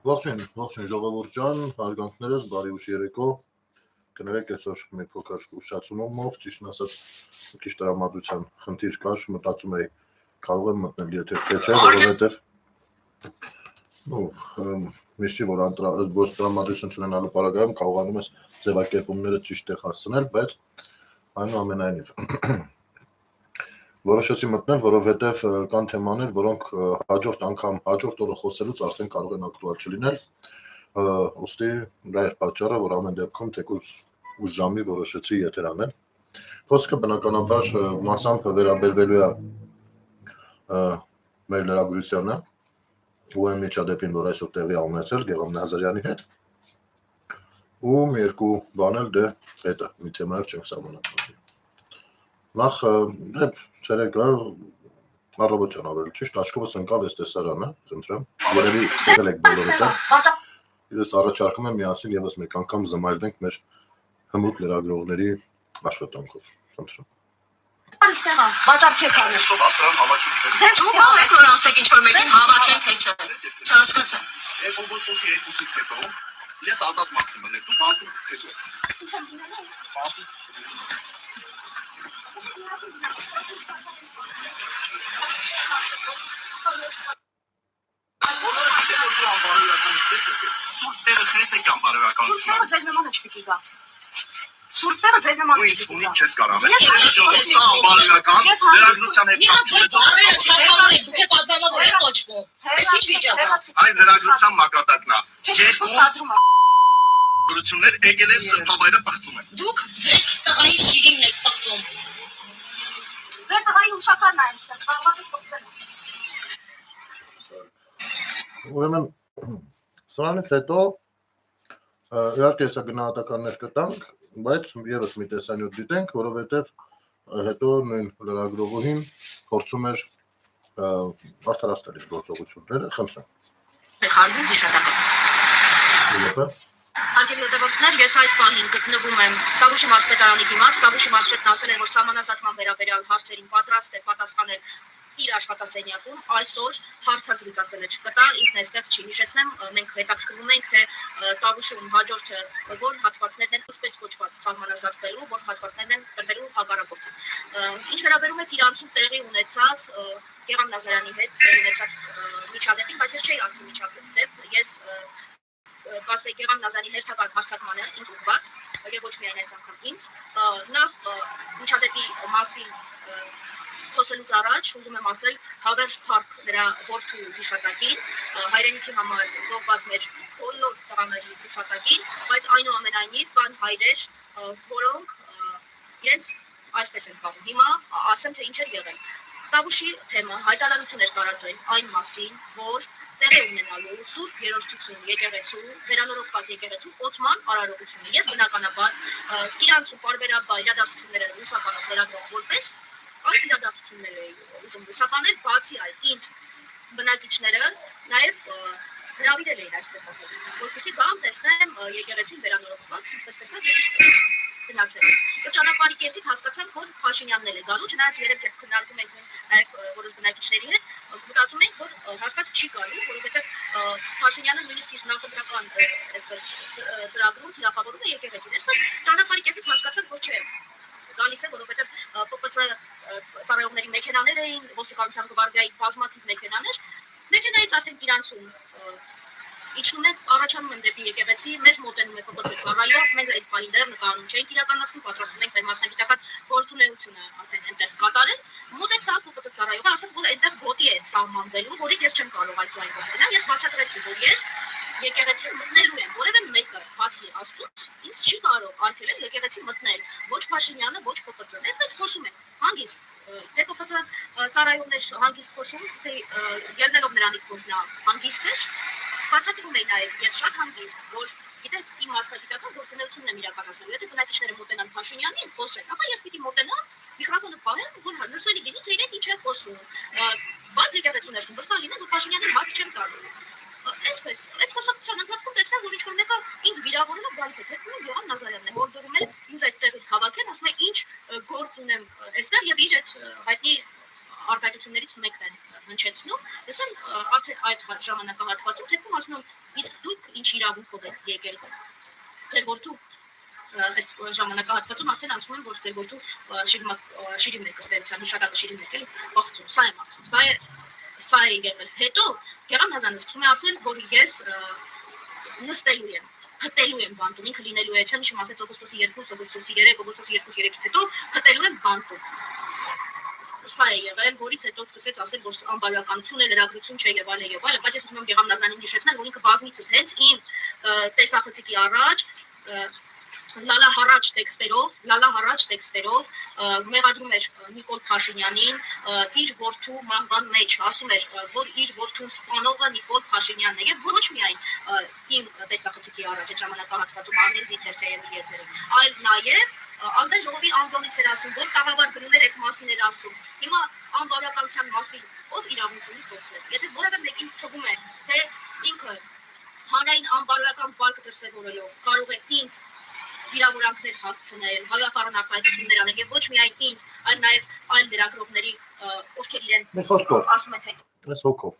Ողջույն ժողովուրդ ջան, հարգանքներս, բարի ուշ երեկո։ Կներեք այսօր մի փոքր ուշացումով, ճիշտն ասած, մի քիչ տրամադրության խնդիր կար, մտածում էի կարող եմ մտնել եթե թե չէ, որովհետև միշտ որ տրամադրություն չունենալու պարագայում կարողանում ես ձևակերպումները ճիշտ տեղ հասցնել, բայց այնուամենայնիվ որոշեցի մտնել, որովհետև կան թեմաներ, որոնք հաջորդ անգամ, հաջորդ օրը խոսելուց արդեն կարող են ակտուալ չլինել, ուստի դա էր պատճառը, որ ամեն դեպքում թեկուզ ուշ ժամի որոշեցի եթեր անել։ Խոսքը բնականաբար մասամբ վերաբերվելու է մեր լրագրությանը ու այն միջադեպին, որ այսօր տեղի է ունեցել Գեղամ Նազարյանի հետ, ու մի երկու բան էլ դե հետը մի թեմայով չենք սահմանափակվի։ Նախ ցերեկը առավոտյան ավելի ճիշտ աչքովս ընկավ այս տեսարանը, խնդրեմ, երևի եկել եք բոլորը։ Ես առաջարկում եմ միասին եւս մեկ անգամ զմայլվենք մեր հմուտ լրագրողների աշխատանքով, խնդրեմ։ Բաժարքեք անես։ Ձեզ դուք եք որ ասեք ինչ որ մեկին հավաքեն թե չէ։ Չհասկացա։ Օգոստոսի 2-ից հետո ես ազատ մաքրում եմ, դու բանտում թե չէ։ Ինչ եմ դինալու։ Սուրտերը խես է կամ բարոյական։ Սուրտերը ձեր նմանը չպիտի գա։ Սուրտերը ձեր նմանը չպիտի գա։ Ինչ չես կարող։ Սա բարոյական, լրագրության հետ կապ չունեցող։ Դուք եք պատգամավոր եք կոչվում։ Այս ինչ վիճակ է։ Այն լրագրության մակարդակն է։ Ես ուրություններ եկել են սրբավայրը պղծում են։ Դուք ձեր տղայի շիրիմն եք պղծում։ Ձեր տղայի ուշականն է այստեղ, զբաղված եք պղծել։ Ուրեմն սրանից հետո իհարկե հեսա գնահատականներ կտանք, բայց եւս մի տեսանյութ դիտենք, որովհետեւ հետո նույն լրագրողուհին փորձում էր արդարացնել իր գործողությունները, խնդրեմ։ Հարգում դիշատական։ Հարգելի հետևորդներ, ես այս պահին գտնվում եմ Տավուշի մարզպետարանի դիմաց, Տավուշի մարզպետն ասել է, որ սահմանազատման վերաբերյալ հարցերին պատրաստ է պատասխանել իր աշխատասենյակում, այսօր հարցազրույց ասել է չկտա, ինքն այստեղ չի հիշեցնեմ, մենք հետաքրքրվում ենք, թե Տավուշում հաջորդը որ հատվածներն են ինչպես կոչված սահմանազատվելու, որ հատվածներն են տրվելու հակառակորդին։ Ինչ վերաբերում է իրանցում տեղի ունեցած Գեղամ Նազարյանի հետ ունեցած միջադեպին, բայց ես չէի ասի միջադեպ, ես կասեի Գեղամ Նազարյանի հերթական հարձակմանը ինձ ուղղված, եւ ոչ միայն այս անգամ ինձ, նախ միջադեպի մասին խոսելուց առաջ ուզում եմ ասել հավերժ փառք նրա որդու հիշատակին, հայրենիքի համար զոհված մեր բոլոր տղաների հիշատակին, բայց այնուամենայնիվ կան հայրեր, որոնք իրենց այսպես են պահում։ Հիմա ասեմ, թե ինչ էր եղել։ Տավուշի թեմը հայտարարություն էր տարածել այն մասին, որ տեղի ունենալու Սուրբ Երրորդություն եկեղեցու, վերանորոգված եկեղեցու օծման արարողությունը։ Ես բնականաբար իրանցու պարբերաբար իրադարձությունները լուսաբանող լրագրող որպես այս իրադարձությունները ուզում լուսաբանել, բացի այդ ինձ բնակիչները նաև հրավիրել էին, այսպես ասած, որպեսզի գամ տեսնեմ եկեղեցին վերանորոգված, ինչպես տեսակ ես գնացել եմ։ Եվ ճանապարհի կեսից հասկացանք, որ Փաշինյանն էլ է գալու, չնայած երբ քննարկում ենք նաև որոշ բնակիչների հետ, մտածում ենք, որ հաստատ չի գալու, որովհետև Փաշինյանը նույնիսկ իր նախընտրական այսպես ծրագրում թիրախավորում է եկեղեցին։ Այսպես ճանապարհի կեսից հասկացանք, որ չէ գալիս է, որովհետև ՊՊՑ ծառայողների մեքենաներ էին, ոստիկանության գվարդիայի բազմաթիվ մեքենաներ, մեքենայից արդեն իրանցում իջնում ենք, առաջանում եմ դեպի եկեղեցի, մեզ մոտենում է ՊՊՑ ծառայող, մենք այդ բանի դեռ նկարում չենք իրականացնում, պատրաստվում ենք մեր մասնագիտական գործունեությունը արդեն այնտեղ կատարել, մոտեցավ ՊՊՑ ծառայողը, ասաց, որ այնտեղ գոտի է սահմանվելու, որից ես չեմ կարող այս այն գտնել, ես բացատրեցի, որ ես եկեղեցի մտնելու եմ, որևէ մեկը բացի Աստծուց ինձ չի կարող արգելել եկեղեցի մտնել, ոչ Փաշինյանը, ոչ ՊՊՑ-ն, այդպես խոսում են, հանգիստ, թե ՊՊՑ ծառայողներ հանգիստ խոսում, թե ելնելով նրանից, որ նա հանգիստ էր, բացատրում էի նաև ես շատ հանգիստ, որ գիտեք իմ մասնագիտական գործունեությունն եմ իրականացնելու, եթե բնակիչները մոտենան Փաշինյանին, խոսեն, ապա ես պիտի մոտենամ, միկրոֆոնը պահեմ, որ լսելի լինի, թե իրենք ինչ է խոսում, բայց եկեղեցու ներսում վստահ լինեմ, որ Փաշինյանին հարց չեմ տալու։ Այսպես, այդ խոսակցության ընթացքում տեսնեմ, որ ինչ-որ մեկը ինձ վիրավորելով գալիս է, թեքվում եմ Գեղամ Նազարյանն է, հորդորում էլ ինձ այդտեղից հավաքեն, ասում է ինչ գործ ունեմ այստեղ եւ իր այդ հայտնի արտահայտություններից մեկն են հնչեցնում։ Ես արդեն այդ ժամանակահատվածում թեքում ասում եմ Իսկ դուք ինչ իրավունքով եք եկել։ Ձեր որդու այդ ժամանակահատվածում արդեն ասում են, որ ձեր որդու շիրիմն է կստերության հիշատակը շիրիմն է բախծում, սա եմ ասում, սա է եղել։ Հետո Գերանազանը սկսում է ասել, որ ես նստելու եմ, փտելու եմ բանտում, ինքը լինելու է, չեմ հիշում ասեց օգոստոսի 2, օգոստոսի 3, օգոստոսի 2-3-ից հետո փտելու եմ բանտում։ Սա է եղել, որից հետո սկսեց ասել, որ անբարոյականություն է, լրագրություն չէ եւ այլն, բայց ես ուզում եմ Գերանազանին հիշեցնել, որ ինքը բազմիցս հենց իմ տեսախցիկի առաջ Լալա Հարաջ տեքստերով մեղադրում էր Նիկոլ Փաշինյանին իր որդու մահվան մեջ, ասում էր, որ իր որդուն սպանողը Նիկոլ Փաշինյանն է եւ ոչ միայն իմ տեսախցիկի առաջ այդ ժամանակահատվածում Արգեզի թերթերի եթերում, այլ նաեւ ազգային ժողովի անդամից էր ասում, որ տաղավար գնումներ այդ մասին էր ասում։ Հիմա անբարոյականության մասին ով իրավունք ունի խոսել։ Եթե որևէ մեկին թվում է, թե ինքը հանրային անբարոյական վարկը դրսևորելով կարող է ինձ վիրավորանքներ հասցնել, հավաքական արտահայտություններ անել եւ ոչ միայն ինձ, այլ նաեւ այլ լրագրողների, ովքեր իրեն ասում են թե այս հոգով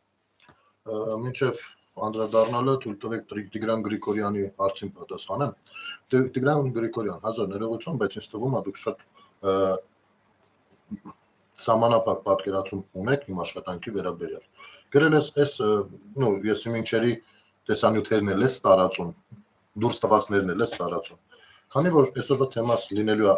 մինչև անդրադառնալը թույլ տվեք Տիգրան Գրիգորյանի հարցին պատասխանեմ։ Տիգրան Գրիգորյան, հազար ներողություն, բայց ինձ թվում է դուք շատ սահմանափակ պատկերացում ունեք իմ աշխատանքի վերաբերյալ։ Գրել ես ես իմ ինչերի տեսանյութերն էլ ես տարածում, դուրս տվածներն էլ ես տարածում։ Քանի որ այսօրվա թեմաս լինելու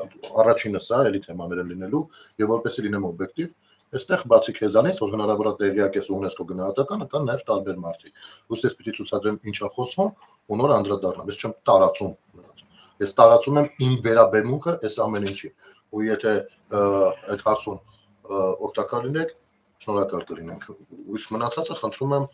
առաջինը սա, էլի թեմաներ են լինելու, եւ որպեսզի լինեմ օբյեկտիվ, այստեղ բացի քեզանից, որ հնարավոր է տեղյակ ես UNESCO գնահատականը, կան նաեւ տարբեր մարդիկ։ Ուստի ես պիտի ցուցադրեմ ինչա խոսվում ու նոր անդրադառնամ։ Ես չեմ տարածում մնացում։ Ես տարածում եմ իմ վերաբերմունքը այս ամեն ինչի։ Ու եթե այդ հարցում օգտակար լինեք, շնորհակալ կլինենք։ Իսկ մնացածը խնդրում եմ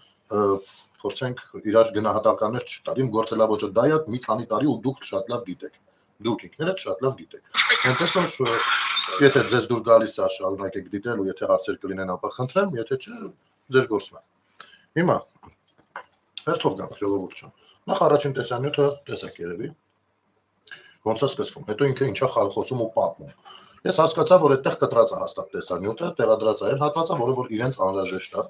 փորձենք իրար գնահատականներ չտալ։ Իմ գործելավոճը դա է, մի քանի տարի ու դուք շատ լավ գիտեք։ Դուք ինքներդ շատ լավ գիտեք։ Այնպես որ եթե ձեզ դուր գալիս է, շարունակեք դիտել ու եթե հարցեր կլինեն, ապա խնդրեմ, եթե չէ, ձեր գործն է։ Հիմա հերթով գանք ժողովուրդ ջան։ Նախ առաջին տեսանյութը տեսեք երևի։ Ոնց է սկսվում։ Հետո ինքը ինչա խոսում ու պատմում։ Ես հասկացա, որ այդտեղ կտրած է հաստատ տեսանյութը, տեղադրած է այն հատվածը, որը որ իրենց անհրաժեշտ է։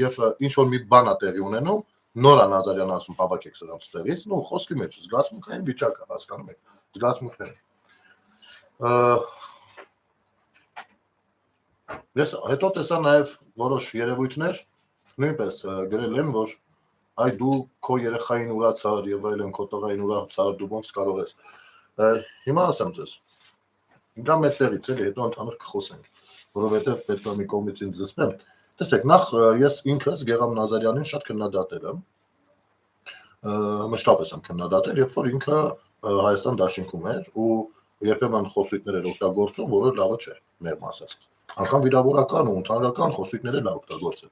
Եվ ինչ որ մի բան է տեղի ունենում, Նորա Նազարյանը ասում հավաքեք սրանց տեղից, ու խոսքի մեջ զգացմունքային վիճակ է, հասկանում եք, զգացմունքներ։ Ես հետո տեսա նաև որոշ երևույթներ, նույնպես գրել են, որ այ դու քո երեխային ուրացար եւ այլն, քո տղային ուրացար, դու ոնց կարող ես։ Հիմա ասեմ ձեզ։ Գամ այդտեղից էլի, հետո ընդհանուր կխոսենք, որովհետեւ պետք է մի կողմից ինձ զսպեմ։ Տեսեք, նախ ես ինքս Գեգամ Նազարյանին շատ քննադատել եմ։ Մշտապես եմ քննադատել, երբ որ ինքը Հայաստան դաշինքում էր ու երբեմն խոսույթներ էր օգտագործում, որը լավը չէ, մեղմ ասած։ Անկամ վիրավորական ու ընդհանրական խոսույթներ էլ օգտագործել։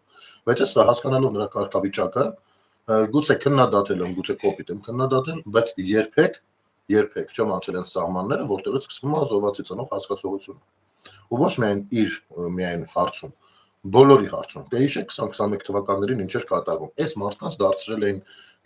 Բայց ես հասկանալով նրա կարգավիճակը, գուցե քննադատել եմ, գուցե կոպիտ եմ քննադատել, բայց երբեք չեմ անցել այն սահմանները, որտեղից սկսվում է զոհվածի ծնող հասկացողությունը։ Ու ոչ միայն հարցում, բոլորի հարցում։ Դե հիշեք 2021 թվականներին ինչ էր կատարվում։ Այս մարդկանց դարձրել էին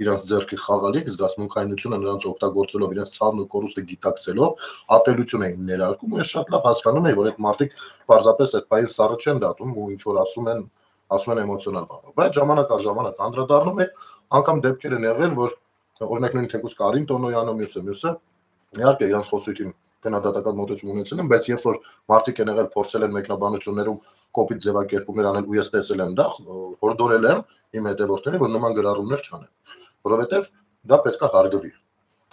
իրանց ձեռքի խաղալիք, զգացմունքայնությունը նրանց օգտագործելով, իրենց ցավն ու կորուստը գիտակցելով, ատելություն էին ներարկում, ու ես շատ լավ հասկանում եի, որ այդ մարդիկ պարզապես այդ բային սառը չեն դատում ու ինչ որ ասում են էմոցիոնալ բանով։ Բայց ժամանակ առ ժամանակ անդրադառնում է, անգամ դեպքեր են եղել, որ օրինակ նույն թեկուզ Կարին Տոնոյանը մյուսը իհարկե իրանց խոսույթին քննադատական մոտեցում ունեցել են, բայց երբ որ մարդիկ են եղել փորձել են մեկնաբանություններում կոպիտ ձևակերպումներ անել ու ես տեսել եմ դա, հորդորել եմ իմ հետևորդներին, որ նման գրառումներ չանեն, որովհետև դա պետք է հարգվի։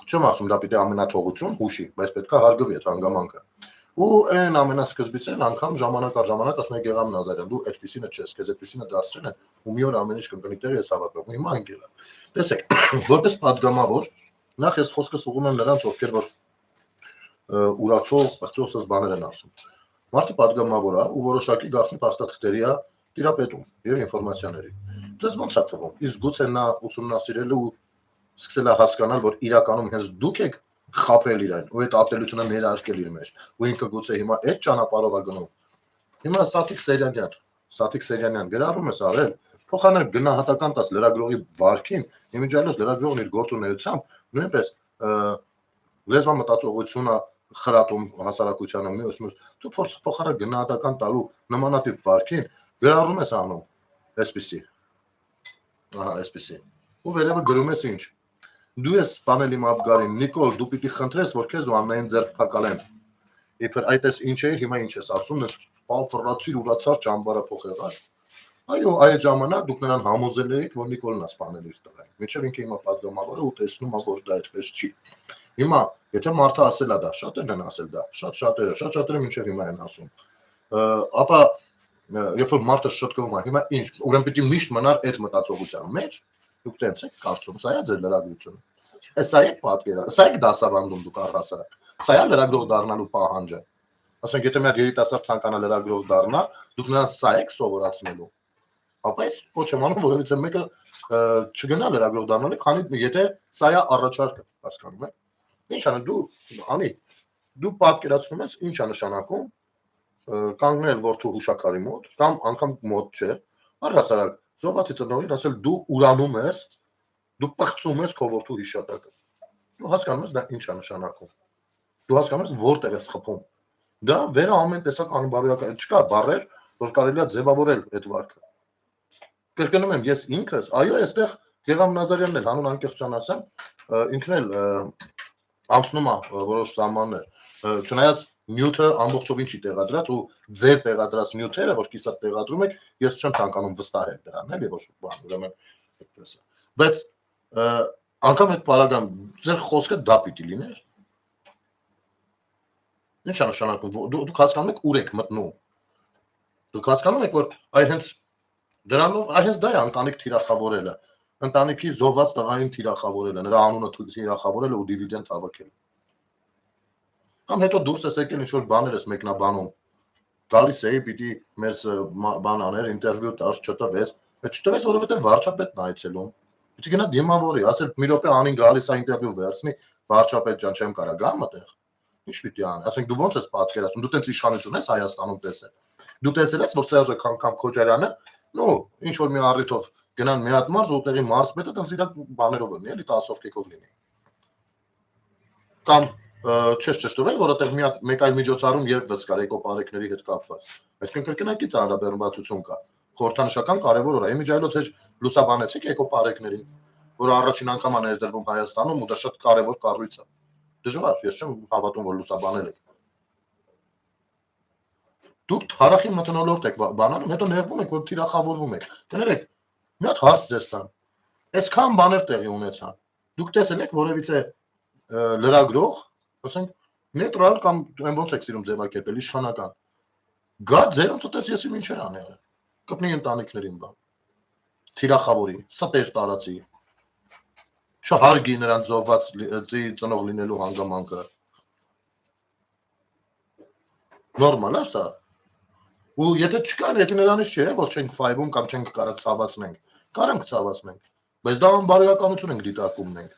Չեմ ասում դա պիտի ամենաթողություն հուշի, բայց պետք է հարգվի այդ հանգամանքը։ Ու այն ամենասկզբից էլ անգամ ժամանակ առ ժամանակ ասում է Գեգամ Նազարյան, դու այդպեսինը չես, քեզ այդպեսինը դարձրել են, ու մի օր ամեն ինչ կընկնի տեղ ես հավատում։ Ու հիմա անգել է։ Տեսեք, որպես падգամավոր, նախ ես խոսքս ուղղում եմ նրանց, ովքեր որ ուրացող, բացողս բաներ են ասում։ Մարդը падգամավոր է ու որոշակի գաղտնի փաստաթղթերի է տիրապետում եւ ինֆորմացիաների։ Դες ոնց է թվում։ Իսկ գուցե նա ուսումնասիրել ու սկսել է հասկանալ, որ իրականում հենց դուք եք խապել իրեն ու այդ ատելությունը ներարկել իր մեջ։ Ու ինքը գուցե հիմա այդ ճանապարհով է գնում։ Հիմա Սաթիկ Սերյանյան գրառում ես արել, փոխանակ գնահատական տաս լրագրողի վարքին, իմիջիայլոց լրագրողն իր գործունեությամբ նույնպես լեզվամտածողությունը խրատում հասարակությանը մյուս դու փոխանակ գնահատական տալու նմանատիպ վարքին գրառում ես անում այսպեսի։ Ահա այսպեսի։ ու վերևը գրում ես ինչ։ Դու ես սպանել իմ ապգարին, Նիկոլ, դու պիտի խնդրես, որ քեզ ու Աննային ձեռք փակալեն։ Իբր այդպես ինչ է, հիմա ինչ ես ասում, ես ֆռացիր ուրացար ճամբարը փոխեղար։ Այո, այդ ժամանակ դուք նրան համոզել եք, որ Նիկոլն է սպանել իր տղային։ Միջև ինքը հիմա պատգամավոր է ու տեսնում է, որ դա այդպես չի։ Հիմա, եթե մարդը ասել է դա, շատերն են ասել դա, շատ-շատերը մինչև հիմա են ասում։ Ապա երբ որ մարդը շտկվում է, հիմա ինչ, ուրեմն պիտի միշտ մնար այդ մտածողության մեջ, դուք տենց եք կարծում, սա է ձեր լրագրությունը։ Սա է պատկերը, սա է դասավանդում դուք առհասարակ։ Սա է լրագրող դառնալու պահանջը։ Ասենք, եթե մի հատ երիտասարդ ցանկանա լրագրող դառնա, դուք նրան սա եք սովորացնելու։ Ապա ես ոչ եմ անում, որովհետեւ մեկը չգնա լրագրող դառնալու, քանի եթե սա է առաջարկը, հասկանում եք։ Ինչ անը դու անի, դու պատկերացնում ես ինչ է նշանակում կանգնել որդու հուշակարի մոտ կամ անգամ մոտ չէ, առհասարակ զոհվածի ծնողին ասել դու ուրանում ես, դու պղծում ես քո որդու հիշատակը։ Դու հասկանում ես դա ինչ է նշանակում։ Դու հասկանում ես որտեղ ես խփում։ Դա վերը ամեն տեսակ անբարոյական չկա բառեր, որ կարելի է ձևավորել այդ վարքը։ Կրկնում եմ, ես ինքս, այո, այստեղ Գեգամ Նազարյանն էլ հանուն անկեղծության ասեմ, ինքն էլ անցնում է որոշ սահմաններ, չնայած նյութը ամբողջովին չի տեղադրած ու ձեր տեղադրած նյութերը, որ կիսատ տեղադրում եք, ես չեմ ցանկանում վստահել դրան, էլի որ բան, ուրեմն այդպես է։ Բայց անգամ այդ բaragam ձեր խոսքը դա պիտի լիներ։ Ինչ է նշանակում, դուք հասկանում եք ուր եք մտնում։ Դուք հասկանում եք, որ այ հենց դրանով այ հենց դա է ընտանիք թիրախավորելը, ընտանիքի զոհված տղային թիրախավորելը, նրա անունը թիրախավորելը ու դիվիդենդ հավաքելը։ Կամ հետո դուրս ես եկել ինչ-որ բաներ ես մեկնաբանում, գալիս էի, պիտի մեզ բան աներ, ինտերվյու տար, չտվեց, չտվեց, որովհետև վարչապետն այցելում, պիտի գնա դիմավորի, ասել մի րոպե անին գալիս է ինտերվյու վերցնի, վարչապետ ջան, չեմ կարա գա մտեղ, ինչ պիտի անի, ասենք դու ոնց ես պատկերացնում, դու տենց իշխանություն ես Հայաստանում տեսել, դու տեսել ես, որ Սերժ Քոչարյանը, նո, ինչ որ մի առիթով գնան մի հատ մարզ ու տեղի մարզպետը տենց իր բաներով լինի, էլի 10 կեկով լինի։ Կամ չես ճշտվել, որովհետև մեկ այլ միջոցառում երբ վսկար էկոպարեկների հետ կապված։ Այսինքն կրկնակից հարաբերվածություն կա։ Խորհրդանշական կարևոր օր է։ Իմիջայլոց հեչ լուսաբանեցիք էկոպարեկներին, որ առաջին անգամ է ներդրվում Հայաստանում ու դա շատ կարևոր կառույց է։ Դժվար, ես չեմ հավատում, որ լուսաբանել եք։ Դուք թարախի մթնոլորտ եք բանանում, հետո նեղվում եք, որ թիրախավորվում եք։ Կներեք, մի հատ հարց ձեզ տամ։ Այսքան բաներ տեղի ունեցան։ Դուք տեսել եք որևիցե լրագրող, ասենք, նեյտրալ կամ այն ոնց եք սիրում ձևակերպել, իշխանական։ Գա ձեր ոնց ես ինչեր անի արա։ Կպնի ընտանիքներին բան։ Թիրախավորի, ստեր տարածի։ Չհարգի նրան զոհված ծնող լինելու հանգամանքը։ Նորմալ է սա։ Ու եթե չկար, եթե նրանից չէ, որ չենք ֆայվում կամ չենք կարա ցավացնենք, կարանք ցավացնենք, բայց դա անբարոյականություն ենք դիտարկում մենք։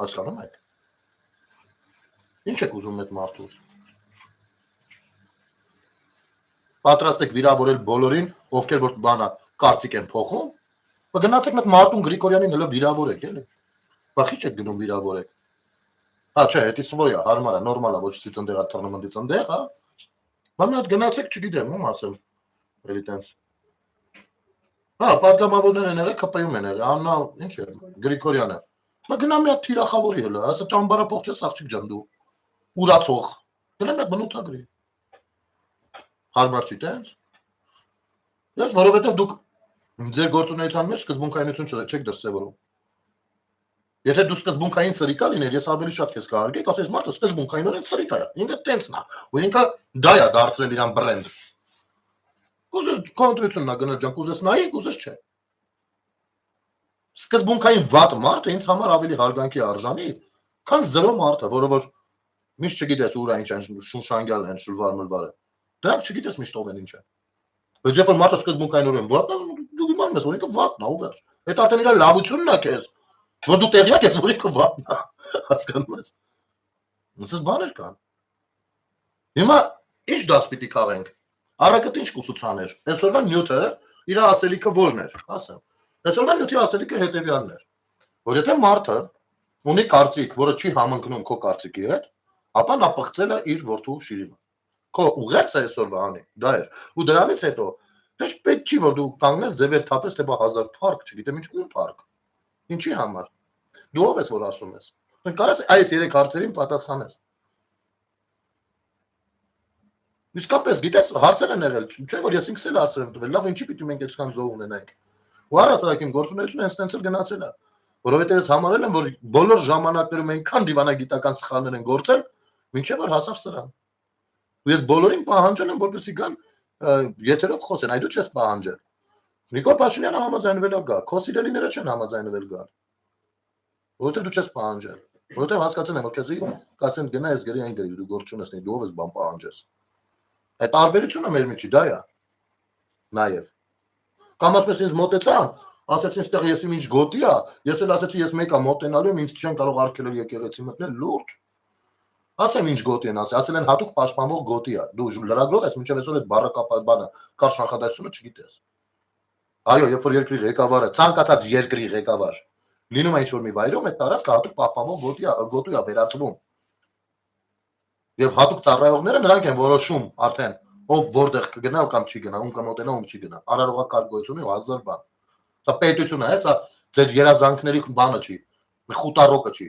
Հասկանում եք։ Ինչ եք ուզում այդ մարդուց։ Պատրաստ եք վիրավորել բոլորին, ովքեր որ բանա կարծիք են փոխում, գնացեք այդ Մարտուն Գրիգորյանին հələ վիրավորեք, էլի։ Բախի չեք գնում վիրավորեք։ Հա, չէ, դա սվոյա, հարմար է, նորմալ է, ոչ ծնդեղա թռնմնդի ծնդեղ, հա։ Մի հատ գնացեք, չգիտեմ, ում ասեմ, էլի տենց։ Հա, պատգամավորներ են եղել, ԿՊ-ում են եղել, Աննա, ինչ է, Գրիգորյանը։ Բա գնա մի հատ թիրախավորի հələ, ասա ճամբարափոխ չես աղջիկ ջան դու։ Ուրացող։ Գնա մի հատ բնութագրի։ Հարմար չի տենց։ Ես որովհետև դուք ձեր գործունեության մեջ սկզբունքայնություն չեք դրսևորում։ Եթե դու սկզբունքային սրիկա լիներ, ես ավելի շատ քեզ կհարգեի, ասես մարդը սկզբունքայինորեն սրիկա է, ինքը տենցն է, ու ինքը դա է դարձրել իրան բրենդ։ Կուզես կոնտրությունն է գնել ջան, կուզես նայի, կուզես չէ։ Սկզբունքային վատ մարդը ինձ համար ավելի հարգանքի արժանի, քան զրո մարդը, որը որ միշտ չգիտես ուր է ինչ են շունշանգյալ են շլվար-մլվարը։ Դրանք չգիտես միշտ ով են ինչ է։ Բայց երբ որ մարդը սկզբունքայինորեն վատն է, դու իմանում ես, որ ինքը վատն է, ու վերջ։ Այդ արդեն իր լավությունն է քեզ։ Որ դու տեղյակ ես, որ ինքը վատն է, հասկանում ես։ Ոնց բաներ կան։ Հիմա ինչ դաս պիտի քաղենք։ Առակդ ինչ կուսուցաներ։ Այսօրվա նյութը իր ասելիքը ո՞րն էր, ասեմ։ Այսօրվա նյութի ասելիքը հետևյալն էր, որ եթե մարդը ունի կարծիք, որը չի համընկնում քո կարծիքի հետ, ապա նա պղծել է իր որդու շիրիմը։ Քո ուղերձը այսօրվա անի, դա էր։ Ու դրանից հետո հեչ պետք չի, որ դու կանգնես ձևեր թափես, թե բա 1000 փառք, չգիտեմ ինչ ում փառք։ Ինչի համար։ Դու ով ես որ ասում ես։ Կարաս այս 3 հարցերին պատասխանես։ Իսկապես գիտես հարցեր են եղել, չէ՞ որ ես ինքս էլ հարցեր եմ տվել, լավ ինչի պիտի մենք այդքան զոհ ունենանք։ Ու առասարակ իմ գործունեությունը հենց էլ գնացել է, որովհետև ես համարել եմ, որ բոլոր ժամանակներում այնքան դիվանագիտական սխալներ են գործել, մինչև որ հասավ սրան։ Ու ես բոլորին պահանջել եմ, որպեսզի գան եթերով խոսեն, այ դու չես պահանջել։ Նիկոլ Փաշինյանը համաձայնվել է գա, քո սիրելիները չեն համաձայնվել գալ։ Որովհետև դու չես պահանջել, որովհետև հասկացել եմ, որ քեզի կասեն գնա այս գրի այն գրի, դու գործ չունես, դու ով ես բան պահանջես։ Այդ տարբերությունը մեր միջի դա է։ Նաև։ Կամ ասում ես ինձ մոտեցան, ասեցին ստեղ ես ինչ գոտի է, ես էլ ասեցի ես մեկա մոտենալու եմ, ինձ չեն կարող արգելել եկեղեցի մտնել լուրջ։ Ասեմ ինչ գոտի են ասել են հատուկ պաշտպանող գոտի է։ Դու լրագրող ես, մինչև այսօր այդ բառակապանը կար շնորհակալությունը չգիտես։ Այո, երբ որ երկրի ղեկավարը, ցանկացած երկրի ղեկավար լինում է ինչ-որ մի վայրում, այդ տարածքը հատուկ պահպանող գոտի է վերածվում։ Եվ հատուկ ծառայողները նրանք են որոշում արդեն ով որտեղ կգնա կամ չի գնա, ում կմոտենա, ում չի գնա։ Արարողական գոյություն ու 1000 բան։ Սա պետություն է, սա ձեր երազանքների բանը չի, խուտարոկը չի։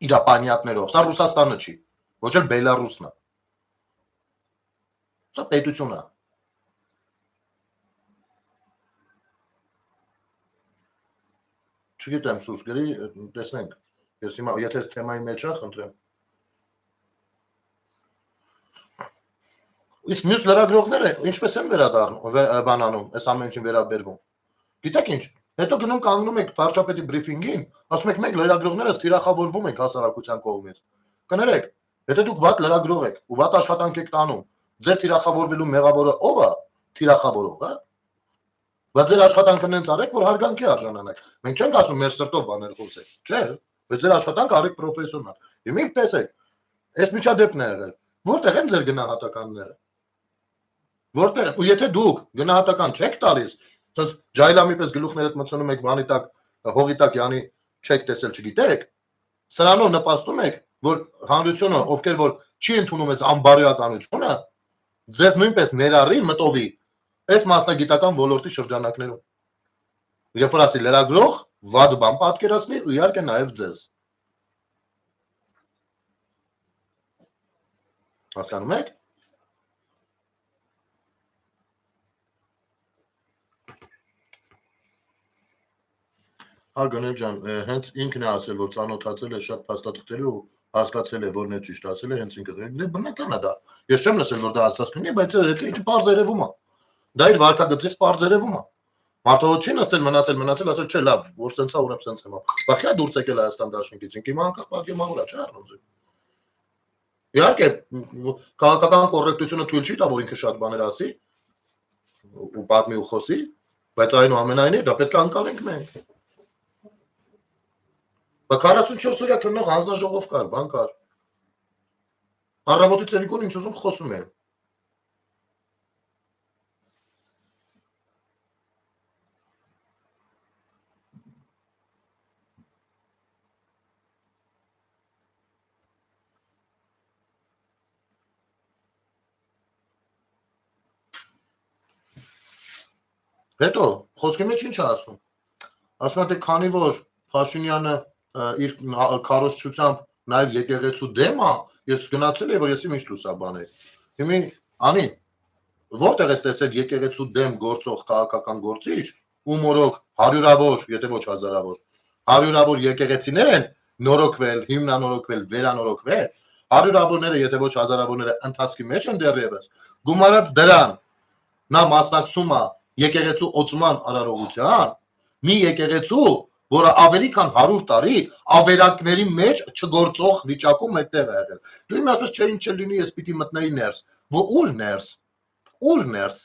Իրա պանյատներով, սա Ռուսաստանը չի, ոչ էլ Բելարուսն է։ Սա պետություն է։ Չգիտեմ, սուս գրի, տեսնենք։ Ես հիմա եթե թեմայի մեջ է, խնդրեմ։ Իսկ մյուս լրագրողները ինչպես են բանանում, այս ամեն ինչին վերաբերվում։ Գիտեք ինչ, հետո գնում կանգնում եք վարչապետի բրիֆինգին, ասում եք մենք լրագրողներս թիրախավորվում ենք հասարակության կողմից։ Կներեք, եթե դուք վատ լրագրող եք ու վատ աշխատանք եք տանում, ձեր թիրախավորվելու մեղավորը ով է, թիրախավորողը։ Բայց ձեր աշխատանքը նենց արեք, որ հարգանքի արժանանաք։ Մենք չենք ասում մեր սրտով բաներ խոսեք, չէ՞։ Բայց ձեր աշխատանքը արեք պրոֆեսիոնալ։ Հիմա տեսեք, այս միջադեպն է եղել։ Որտեղ են ձեր գնահատականները։ Որտեղ ու եթե դուք գնահատական չեք տալիս, ցած ջայլամի պես գլուխներդ մցնում եք բանի տակ, հողի տակ յանի չեք տեսել, չգիտեք, սրանով նպաստում եք, որ հանրությունը, ովքեր որ չի ընդունում այս անբարոյականությունը, ձեզ նույնպես ներառի մտովի այս մասնագիտական ոլորտի շրջանակներում։ Երբ որ ասի լրագրող, վատ բան պատկերացնի ու իհարկե նաև ձեզ։ Հասկանում եք։ Գնել ջան, հենց ինքն է ասել, որ ծանոթացել է շատ փաստաթղթերի ու հասկացել է, որն է ճիշտ ասել է, հենց ինքը։ Դե բնական է դա։ Ես չեմ լսել, որ դա ասած լինի, բայց դա պարզ երևում է։ Դա իր վարկագծից պարզ երևում է։ Մարդը չի նստել, մնացել, ասել, չէ, լավ, որ սենց է, ուրեմն սենց եմ։ Բախյա դուրս եկել Հայաստան դաշնիկից, ինքը հիմա անկախ պատգամավոր է, չէ՞ առնձի։ Իհարկե, քաղաքական կոռեկտությունը թույլ չի տա, որ ինքը շատ բաներ ասի ու պատմի ու խոսի, բայց այնուամենայնիվ դա պետք է անցալենք մենք։ 44 օրյա քննող հանձնաժողով կար, բան կար։ Առավոտից երեկոն ինչ ուզում խոսում են։ Հետո խոսքի մեջ ինչ է ասում։ Ասում է թե քանի որ Փաշինյանը իր քարոզչությամբ նաև եկեղեցու դեմ է, ես գնացել եմ որ ես ինչ լուսաբան եմ։ Հիմա անի որտեղ ես տեսել եկեղեցու դեմ գործող քաղաքական գործիչ, ու մորոք հարյուրավոր, եթե ոչ հազարավոր, հարյուրավոր եկեղեցիներ են նորոգվել, հիմնանորոգվել, վերանորոգվել, հարյուրավորները, եթե ոչ հազարավորները ընթացքի մեջ են դեռևս, գումարած դրան նա մասնակցում է եկեղեցու օծման արարողության, մի եկեղեցու, որը ավելի քան 100 տարի ավերակների մեջ չգործող վիճակում այդտեղ է եղել։ Դու իմ ասես չէ ինչ լինի, ես պիտի մտնեի ներս։ Ուր ներս։ Ուր ներս։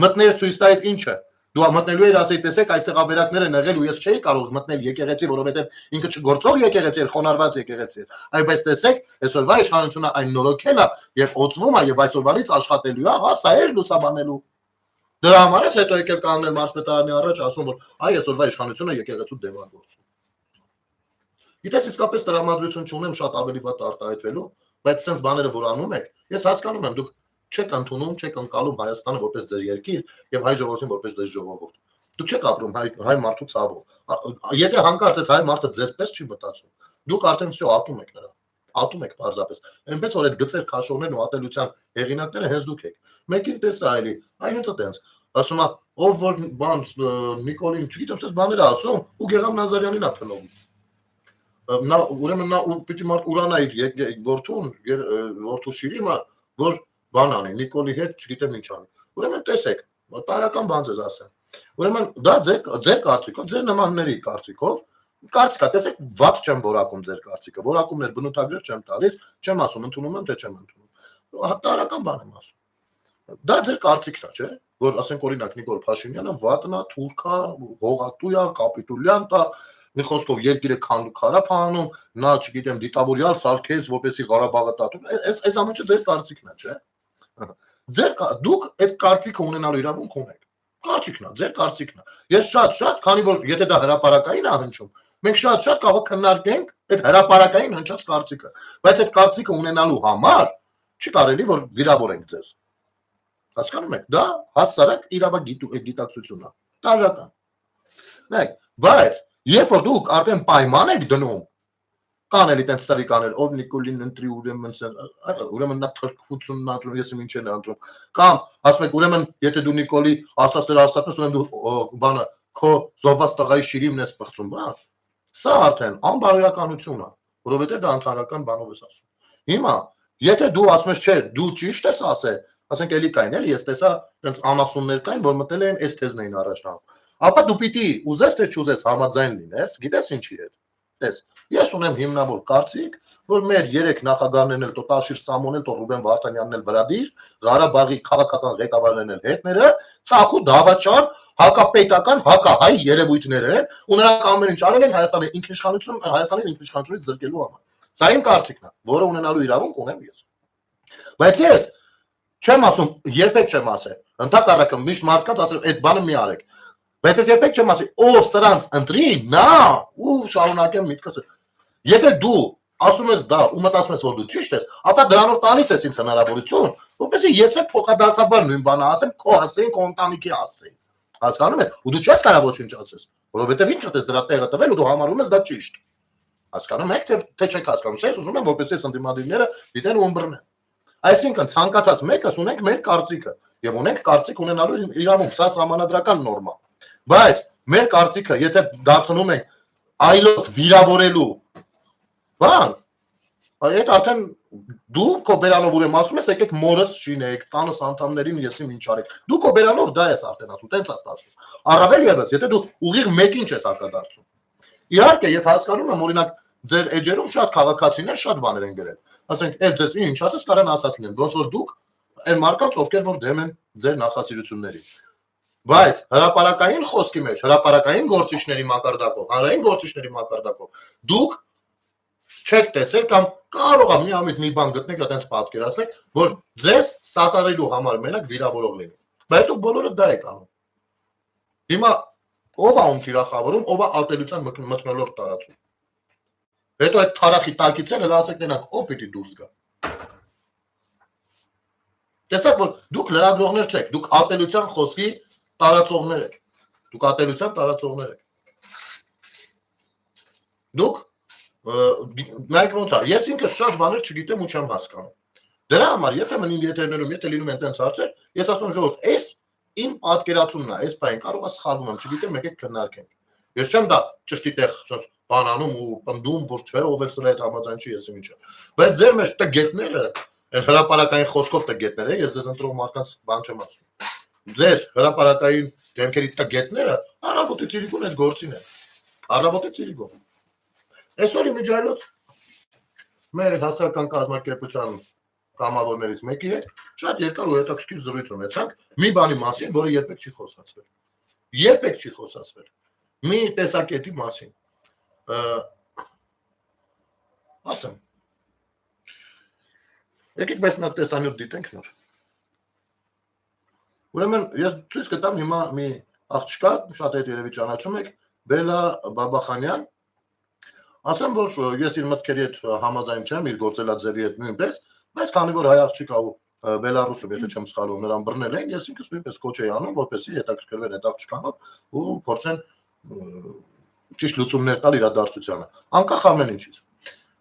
Մտներ ցույց տա այդ ինչը։ Դու մտնելու ես ասեի տեսեք այստեղ ավերակներ են եղել ու ես չէի կարող մտնել եկեղեցի, որովհետև ինքը չգործող եկեղեցի էր, խոնարհված եկեղեցի էր։ Այ բայց տեսեք, այսօրվա իշխանությունը այն նորոգել է եւ օծվում է եւ այսօրվանից աշխատելու է, հա, սա էր լուսաբանելու։ Դրա համար ես հետո եկել կանգնել մարզպետարանի առաջ ասում որ այ այսօրվա իշխանությունը եկեղեցու դեմ է գործում։ Գիտես իսկապես տրամադրություն չունեմ շատ ավելի վատ արտահայտվելու, բայց sense բաները որ անում եք, ես հասկանում եմ դուք չեք ընդունում, չեք ընկալում Հայաստանը որպես ձեր երկիր եւ հայ ժողովրդին որպես ձեր ժողովուրդ։ Դուք չեք ապրում հայ մարդու ցավով։ Եթե հանկարծ այդ հայ մարդը ձեզ պես չի մտածում, դուք արդեն всё ատում եք նրա։ Ատում եք պարզապես։ Այնպես որ այդ գծեր քաշողներն ու ատելության հեղինակները հենց դուք եք։ Մեկին տեսա այլի, այ հենց այդպես։ Ասում է, ով որ բան Նիկոլին, չգիտեմ, ասես բաներ է ասում, ու Գեգամ Նազարյանին է փնովում։ Նա ուրեմն նա պիտի մարդ ուրանա իր որդուն, որդու Շիրիմը, որ բան անի, Նիկոլի հետ, չգիտեմ ինչ անի։ Ուրեմն տեսեք, տարական բան ձեզ ասեմ։ Ուրեմն դա ձեր կարծիքով, ձեր նմանների կարծիքով, կարծիքա, տեսեք, վատ չեմ որակում ձեր կարծիքը, որակումներ բնութագրեր չեմ տալիս, չեմ ասում ընդունում եմ, թե չեմ ընդունում։ Տարական բան եմ ասում։ Դա ձեր կարծիքն է, չէ՞, որ ասենք օրինակ Նիկոլ Փաշինյանը վատնա, թուրքա, հողատույա, կապիտուլյան տա, մի խոսքով երկիրը քարափ անում, նա, չգիտեմ, դիտավորյալ սարքեց, որպեսզի Ղարաբաղը տատում։ Այս ամենը ձեր կարծիքն է, չէ՞։ Դուք այդ կարծիքը ունենալու իրավունք ունեք։ Կարծիքն է, ձեր կարծիքն է։ Ես շատ, քանի որ եթե դա հրապարակային է հնչում, մենք շատ կարող քննարկենք այդ հրապարակային հնչած կարծիքը, բայց այդ կարծիքը ունենալու համար չի կարելի որ վիրավորենք ձեզ։ Հասկանում եք, դա հասարակ իրավագիտակցություն է, տարրական։ Նայեք, բայց երբ որ դուք արդեն պայման եք դնում, կանել այդպես սարի կանել, ով Նիկոլին ընտրի ուրեմն նա թրքությունն ադրում, ես ինչ են անդրում, կամ ասում եք ուրեմն եթե դու Նիկոլի ասած դրա ասածպես ուրեմն դու բանը քո զոհված տղայի շիրիմն ես պղծում, բա։ Սա արդեն անբարոյականություն է, որովհետև դա ընդհանրական բանով ես ասում։ Հիմա, եթե դու ասում ես, չէ, դու ճիշտ ես ասել, ասենք էլի կային, էլի ես տեսա այնց անասուններ կային, որ մտել են այս թեզն էին առաջ տանում։ Ապա դու պիտի ուզես թե չուզես համաձայն լինես, գիտես ինչի հետ։ Տես, ես ունեմ հիմնավոր կարծիք, որ մեր 3 նախագահներն էլ Տոտաշիր Սամոնել, Ռուբեն Վարդանյանն էլ վրադիր, Ղարաբաղի քաղաքական ղեկավարներն էլ հետները, ցախու դավաճան, հակապետական, հակահայ երևույթներ են, ու նրանք ամեն ինչ արել են Հայաստանի ինքնիշխանությունից զրկելու համար։ Սա իմ կարծիքն է, որը ունենալու իրավունք ունեմ ես։ Բայց ես չեմ ասում, երբեք չեմ ասել, ընդհակառակը միշտ մարդկանց ասել, այդ բանը մի արեք։ Բայց ես երբեք չեմ ասի, ով սրանց ընտրի, նա ու շարունակեմ միտքս։ Եթե դու ասում ես դա ու մտածում ես որ դու ճիշտ ես, ապա դրանով տալիս ես ինձ հնարավորություն, որպեսզի ես էլ փոխադարձաբար նույն բանը ասեմ, քո ասեին, քո ընտանիքի ասեին։ Հասկանում ես, ու դու չես կարող ոչինչ ասես, որովհետև ինքդ ես դրա տեղը տվել ու դու համարում ես դա ճիշտ։ Հասկանում եք, թե չեք հասկանում, ես ուզում եմ որպեսզի ընդդիմադիրները դիտեն ու ըմբռնեն։ Այսինքն ցանկացած մեկս ունենք մեր կարծիքը եւ ունենք կարծիք ունենալու իրավունք, սա համանadrական նորմա։ Բայց մեր կարծիքը, եթե դարձնում ենք այլոց վիրավորելու բան, այդ արդեն դու կոբերանով ուրեմն ասում ես, եկեք մորս շինեք, տանս անդամներին եսիմ ինչ արեք։ Դու կոբերանով դա ես արդեն ասում, տենց է ստացվում։ Առավել եւս, եթե դու ուղիղ մեկին չես հակադարձում։ Իհարկե, ես հասկանում եմ, օրինակ, ձեր էջերում շատ քաղաքացիներ շատ բաներ են գրել։ Ասենք, այդ ձեզ ինչ ասես, կարան ասած լինեն, ոնց որ դուք այն մարդկանց, ովքեր որ դեմ են ձեր նախասիրություններին։ Բայց հրապարակային խոսքի մեջ, հրապարակային գործիչների մակարդակով, հանրային գործիչների մակարդակով դուք չեք տեսել կամ կարող է միամիտ մի բան գտնեք, այդպես պատկերացնեք, որ ձեզ սատարելու համար մենակ վիրավորող լինի։ Բայց դուք բոլորը դա եք անում։ Հիմա ով է ում թիրախավորում, ով է ատելության մթնոլորտ տարածում։ Հետո այդ թարախի տակից էլ ասեք նրանք, ով պիտի դուրս գա։ Տեսեք, որ դուք լրագրողներ չեք, դուք ատելության խոսքի տարածողներ եք։ Դուք ատելության տարածողներ եք։ Դուք նայեք ոնց է, ես ինքս շատ բաներ չգիտեմ ու չեմ հասկանում։ Դրա համար երբեմն իմ եթերներում, եթե լինում են տենց հարցեր, ես ասում եմ ժողովուրդ, այս իմ պատկերացումն է, այս բան կարող է սխալվում եմ, չգիտեմ, եկեք քննարկենք։ Ես չեմ դա ճշտի տեղ բանանում ու պնդում, որ չէ, ով էլ սրա հետ համաձայն չի, ես ինչը։ Բայց ձեր մեջ տգետները, այն հրապարակային խոսքով տգետները, ես ձեզ ընտրող մարդկանց բան չեմ ասում։ Ձեր հրապարակային դեմքերի տգետները առավոտի ծիրիկուն այդ գործին են։ Առավոտի ծիրիկուն։ Այսօր իմիջայլոց մեր հասարակական կազմակերպության կամավորներից մեկի հետ շատ երկար ու հետաքրքիր զրույց ունեցանք մի բանի մասին, որը երբեք չի խոսացվել։ Երբեք չի խոսացվել։ Մի տեսակետի մասին։ Ասեմ։ Եկեք մեզ նա տեսանյութ դիտենք նոր։ Ուրեմն ես ցույց կտամ հիմա մի աղջկա, շատ հետ երևի ճանաչում եք, Բելա Բաբախանյան։ Ասեմ, որ ես իր մտքերի հետ համաձայն չեմ, իր գործելաձևի հետ նույնպես, բայց քանի որ հայ աղջիկ է ու Բելարուսում, եթե չեմ սխալվում, նրան բռնել են, ես ինքս նույնպես կոչ էի անում, որպեսզի հետաքրքրվեն այդ աղջկանով ու փորձեն ճիշտ լուծումներ տալ իրադարձությանը, անկախ ամեն ինչից։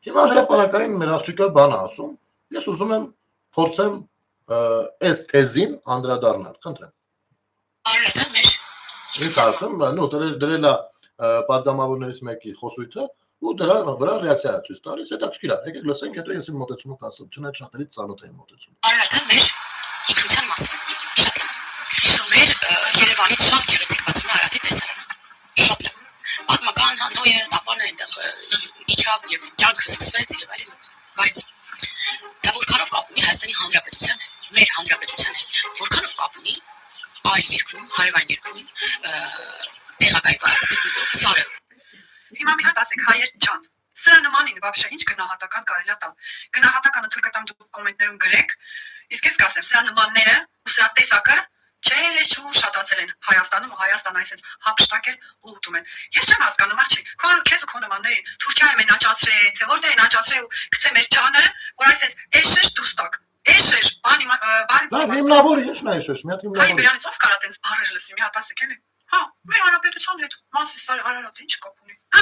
Հիմա հրապարակային մեր աղջիկը բան է ասում, ես ուզում եմ փորձեմ այս թեզին անդրադառնալ, խնդրեմ։ Ինչ ասում, նո, դրել է պատգամավորներից մեկի խոսույթը ու դրա վրա ռեակցիա ցույց տալիս, հետաքրքիր է, եկեք լսենք, հետո ես իմ մոտեցումը կասեմ, չնայած շատերից ծանոթ եմ մոտեցումը։ Արարատը մեր ինքնության մասը շատ լավ։ Հիշում էր Երևանից շատ գեղեցիկ բացում է Արարատի տեսարանը։ Շատ լավ։ Պատմական Հանոյը տապանը այնտեղ իջավ եւ կյանքը սկսվեց եւ այլն, բայց դա որքանով կապ ունի Հայաստանի Հանրապետության հետ, մեր հանրապետության հետ, որքանով կապ ունի այլ երկրում, հարևան երկրում տեղակայված գտնվող սարը։ Հիմա մի հատ ասեք հայեր ջան, սրա նմանին вообще ինչ գնահատական կարելի է տալ։ Գնահատականը թույլ կտամ դուք կոմենտներում գրեք, իսկ ես կասեմ սրա նմանները ու սրա տեսակը չէ, ես չու շատացել են Հայաստանում, Հայաստան այսպես հապշտակ է ու ուտում են։ Ես չեմ հասկանում, աղջի, քեզ ու քո նմաններին Թուրքիայում են աճացրել, թե որտեղ են աճացրել ու գցե մեր ջանը, որ այսպես էշեշ դուստակ, էշեշ բանի Լավ, հիմնավորը ի՞նչն է էշեշ, մի հատ Հայ հիմնավորը։ բերանից ով կարա տենց բառեր լսի, մի հատ ասեք էլի։ Հա, մեր հանրապետության հետ Մասիսար Արարատը ինչ կապ ունի։ Հա,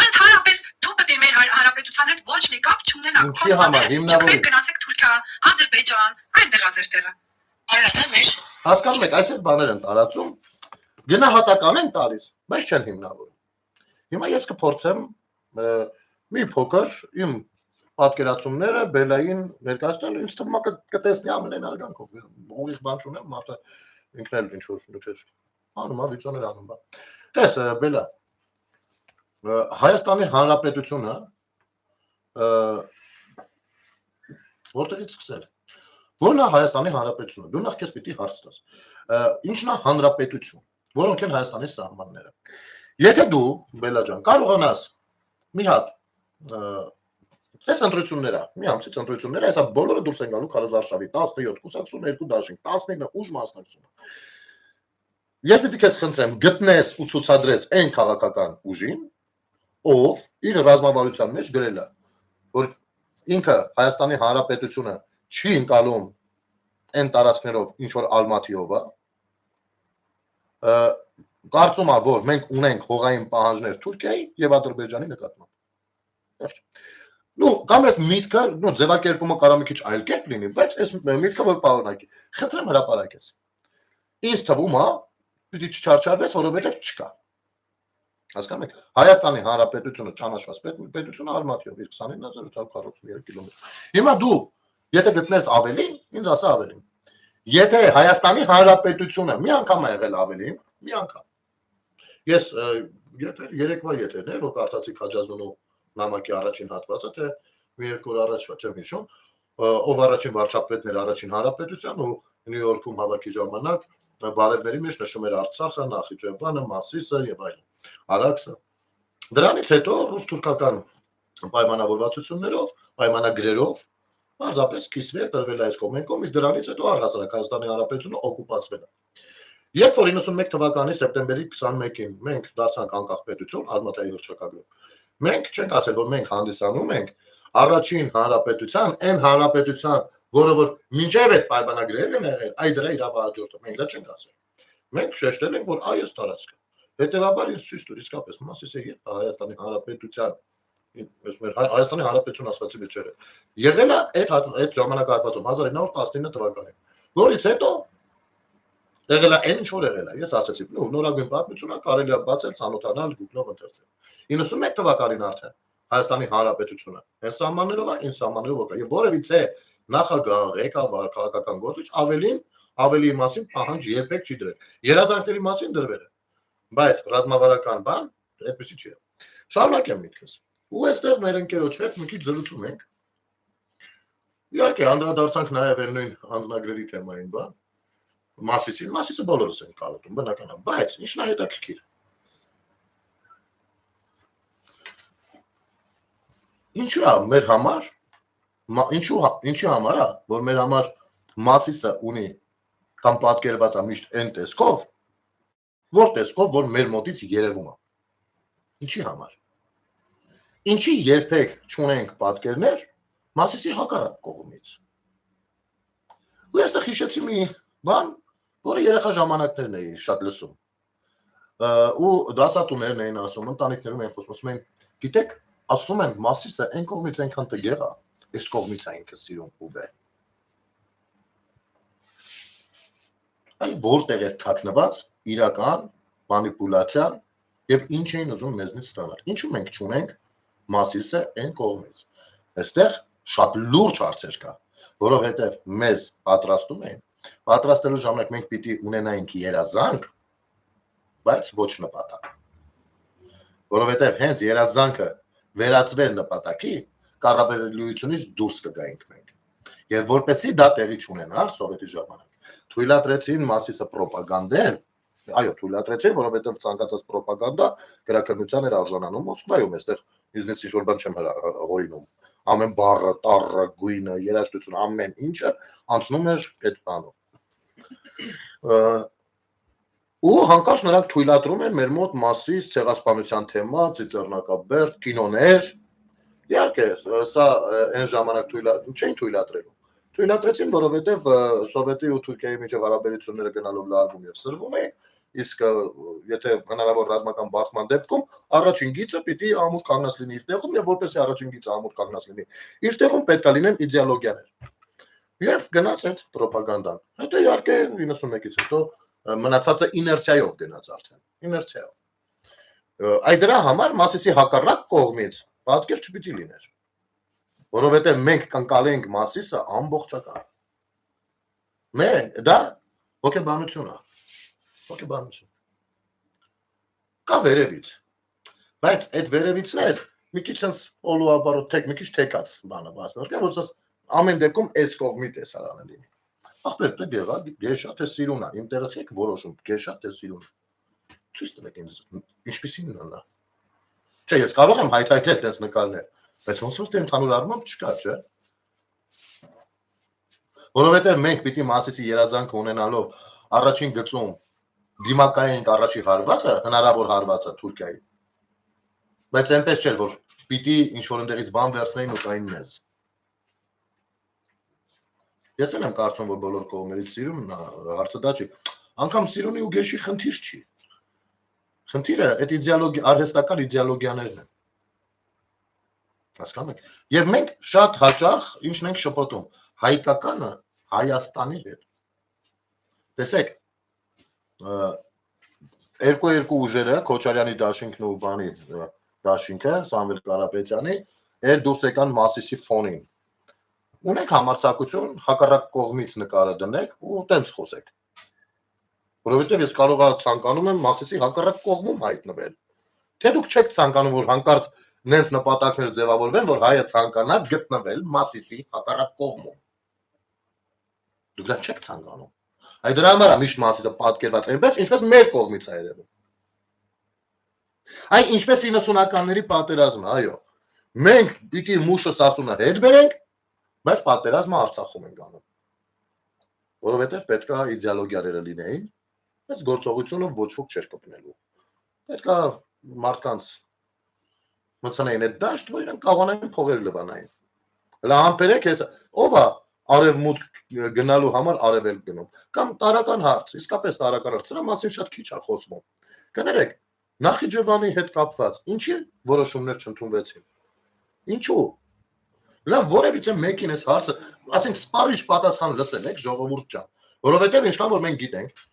ընդհանրապես դու պետք է մեր հանրապետության հետ ոչ մի կապ չունենաք։ Ինչի համար հիմնավորը։ Գնացեք Թուրքիա, Ադրբեջան, այնտեղ ազեր տեղը։ Արարատը մեր Հասկանում եք, այսպես բաներ են տարածում, գնահատական են տալիս, բայց չեն հիմնավորում։ Հիմա ես կփորձեմ մի փոքր իմ պատկերացումները բելային ներկայացնել, ինձ թվում է կտեսնի ամենայն արգանքով։ Ուղիղ բան չունեմ, մարդը ինքն էլ ինչ որ նյութեր անում, վիճոներ անում, բա։ Տես, բելա։ Հայաստանի Հանրապետությունը որտեղից սկսել։ Որն է Հայաստանի Հանրապետությունը։ Դու նախ քեզ պիտի հարց տաս։ Ինչն է հանրապետություն, որոնք են Հայաստանի սահմանները։ Եթե դու, Բելա ջան, կարողանաս մի հատ այս ընտրությունները, մի ամսից ընտրությունները, այսա բոլորը դուրս են գալու քարոզարշավի 17 կուսակցություն, 2 դաշինք, 19 ուժ մասնակցում։ Ես պիտի քեզ խնդրեմ, գտնես ու ցուցադրես այն քաղաքական ուժին, ով իր ռազմավարության մեջ գրել է, որ ինքը Հայաստանի Հանրապետությունը չի ընկալում այն տարածքներով, ինչ որ Ալմատիով է, կարծում է, որ մենք ունենք հողային պահանջներ Թուրքիայի եւ Ադրբեջանի նկատմամբ։ Ну, կամ այս միտքը, ну, ձևակերպումը կարող մի քիչ այլ կերպ լինի, բայց այս միտքը որ պարունակի։ Խնդրեմ հրապարակես։ Ինձ թվում է, պիտի չչարչարվես, որովհետեւ չկա։ Հասկանում եք, Հայաստանի Հանրապետությունը ճանաչված պետությունը Ալմատիով իր 29842 կիլոմետր։ Հիմա դու, եթե գտնես ավելին, ինձ ասա ավելին։ Եթե Հայաստանի Հանրապետությունը մի անգամ է եղել ավելին, մի անգամ։ Ես երեկվա եթերներ, որ կարդացի Քաջազնու նամակի առաջին հատվածը, թե մի երկու օր առաջվա չեմ հիշում, ով առաջին վարչապետն էր առաջին հանրապետության ու Նյու Յորքում հավաքի ժամանակ բարևների մեջ նշում էր Արցախը, Նախիջևանը, Մասիսը եւ այլն, Արաքսը։ Դրանից հետո ռուս-թուրքական պայմանավորվածություններով, պայմանագրերով պարզապես կիսվել տրվել այս կողմենքով, իսկ դրանից հետո առհասարակ Հայաստանի Հանրապետությունը օկուպացվել է։ Երբ որ 91 թվականի սեպտեմբերի 21-ին մենք դարձանք անկախ պետություն, Ալմատայի հռչակագրով, մենք չենք ասել, որ մենք հանդիսանում ենք առաջին հանրապետության, այն հանրապետության, որը որ մինչև այդ պայմանագրերն են եղել, այ դրա իրավահաջորդը, մենք դա չենք ասել։ Մենք շեշտել ենք, որ այս տարածքը։ Հետևաբար ինձ ցույց տուր իսկապես Մասիսը երբ Հայաստանի Հանրապետության, Հայաստանի Հանրապետություն ասացի մեջ եղել է այդ ժամանակահատվածում 1919 թվականին, որից հետո եղել է այն ինչ որ եղել է, ես ասացի, նորագույն պատմությունը կարելի է բացել, ծանոթանալ, Google-ով ընթերցել։ 91 թվականին արդեն Հայաստանի Հանրապետությունը այս սահմաններով է, այն սահմաններով որ կա, եւ որևիցե նախագահ, ղեկավար, քաղաքական գործիչ ավելի մասին պահանջ երբեք չի դրել։ Երազանքների մասին դրվել է, բայց ռազմավարական բան այդպեսի չի։ Շարունակեմ միտքս։ Ու այստեղ մեր ընկերոջ հետ մի քիչ զրուցում ենք։ Իհարկե անդրադարձանք նաեւ այն նույն անձնագրերի թեմային, բան Մասիսը բոլորս են կարոտում, բնականաբար, բայց ինչն է հետաքրքիր։ Ինչու է մեր համար, ինչի համար է, որ մեր համար Մասիսը ունի կամ պատկերված է միշտ այն տեսքով, որ տեսքով, որ մեր մոտից երևում է։ Ինչի համար։ Ինչի երբեք չունենք պատկերներ Մասիսի հակառակ կողմից։ Ու այստեղ հիշեցի մի բան, որը երեխա ժամանակներն էի շատ լսում։ Ու դասատուներն էին ասում, ընտանիքներում էին խոսում են, գիտեք, ասում են Մասիսը այն կողմից այնքան տգեղ է, այս կողմից է ինքը սիրում ու բե։ Այ որտեղ էր թաքնված իրական մանիպուլյացիան եւ ինչ էին ուզում մեզնից ստանալ։ Ինչու մենք չունենք Մասիսը այն կողմից։ Այստեղ շատ լուրջ հարցեր կա, որովհետեւ մեզ պատրաստում են, պատրաստելու ժամանակ մենք պիտի ունենայինք երազանք, բայց ոչ նպատակ։ Որովհետեւ հենց երազանքը վերածվեր նպատակի, կառավարելիությունից դուրս կգայինք մենք։ Եվ որպեսզի դա տեղի չունենար սովետի ժամանակ, թույլատրեցին Մասիսը ռոպագանդել, այո, թույլատրեցին, որովհետեւ ցանկացած ռոպագանդա գրաքննության էր արժանանում Մոսկվայում, այստեղ ինձնից ինչ-որ բան չեմ հորինում։ Ամեն բառը, տառը, գույնը, երաժշտությունը, ամեն ինչը անցնում էր այդ բանով։ Ու հանկարծ նրանք թույլատրում են մեր մոտ Մասիս, ցեղասպանության թեմա, ծիծեռնակաբերդ, կինոներ։ Իհարկե, սա այն ժամանակ չէին թույլատրելու։ Թույլատրեցին, որովհետև Սովետի ու Թուրքիայի միջև հարաբերությունները գնալով լարվում եւ սրվում էին, իսկ եթե հնարավոր ռազմական բախման դեպքում առաջին գիծը պիտի ամուր կանգնած լինի իր տեղում եւ որպեսզի առաջին գիծը ամուր կանգնած լինի իր տեղում պետք է լինեն իդեոլոգիաներ։ Եվ գնաց այդ ռոպագանդան։ Հետո իհարկե 91-ից հետո մնացածը իներցիայով գնաց արդեն, իներցիայով։ Այդ դրա համար Մասիսի հակառակ կողմից պատկեր չպիտի լիներ, որովհետև մենք կընկալենք Մասիսը ամբողջական։ Մենք դա հոգեբանություն է, հոգեբանություն։ Կա վերևից, բայց այդ վերևիցներ մի քիչ sense օլուաբարոտ թեք, մի քիչ թեկած բանը բացնորդ, որ ամեն դեպքում այս կողմի տեսարանը լինի։ Ախպեր, դե գեղա, գեշա թե սիրուն է, իմ տեղը եք որոշում, գեշա թե սիրուն։ Ցույց տվեք ինձ, ինչպիսին նա։ Չէ, ես կարող եմ հայթայթել տես նկարներ, բայց ոնց որ թե ընդհանուր առմամբ չկա, չէ։ Որովհետև մենք պիտի Մասիսի երազանքը ունենալով առաջին գծում դիմակայենք առաջի հարվածը, հնարավոր հարվածը Թուրքիայի։ Բայց այնպես չէր, որ պիտի ինչ-որ ընդեղից բան վերցնեին ու տային մեզ։ Ես եմ կարծում, որ բոլոր կողմերից սիրուն հարցը դա չի։ Անկամ սիրունի ու գեշի խնդիր չի։ Խնդիրը այդ իդեոլոգիա, արհեստական իդեոլոգիաներն են։ Հասկանում եք։ Եվ մենք շատ հաճախ ինչն ենք շփոթում, հայկականը Հայաստանի հետ։ Տեսեք, երկու ուժերը, Քոչարյանի դաշինքն ու բանի դաշինքը, Սամվել Կարապետյանի, էր դուրս եկան Մասիսի ֆոնին։ Ունեք համարձակություն հակառակ կողմից նկարը դնեք ու տենց խոսեք։ Որովհետև ես կարող ցանկանում եմ Մասիսի հակառակ կողմում հայտնվել։ Թե դուք չեք ցանկանում, որ հանկարծ նենց նպատակներ ձևավորվեն, որ հայը ցանկանա գտնվել Մասիսի հակառակ կողմում։ Դուք դա չեք ցանկանում։ Այդ դրա համար է միշտ Մասիսը պատկերված այնպես, ինչպես մեր կողմից է երևում։ Այ ինչպես 90-ականների պատերազմը, այո։ Մենք պիտի մուշը Սասունը հետ բերենք, բայց պատերազմը Արցախում ենք անում։ Որովհետև պետքա իդեոլոգիաները լինեին, բայց գործողությունը ոչ ոք չէր կպնելու։ Պետքա մարդկանց մտցնեին այդ դաշտ, որ իրենք կարողանային փողեր լվանային։ Հələ համբերեք ես ով է արևմուտք գնալու համար արևել գնում։ Կամ տարական հարց, իսկապես տարական հարց, սրա մասին շատ քիչ է խոսվում։ Կներեք, Նախիջևանի հետ կապված ինչի որոշումներ չընդունվեցին։ Ինչու։ Լավ, որևիցե մեկին այս հարցը, ասենք սպառիչ պատասխան լսել եք ժողովուրդ ջան, որովհետև ինչքան որ մենք գիտենք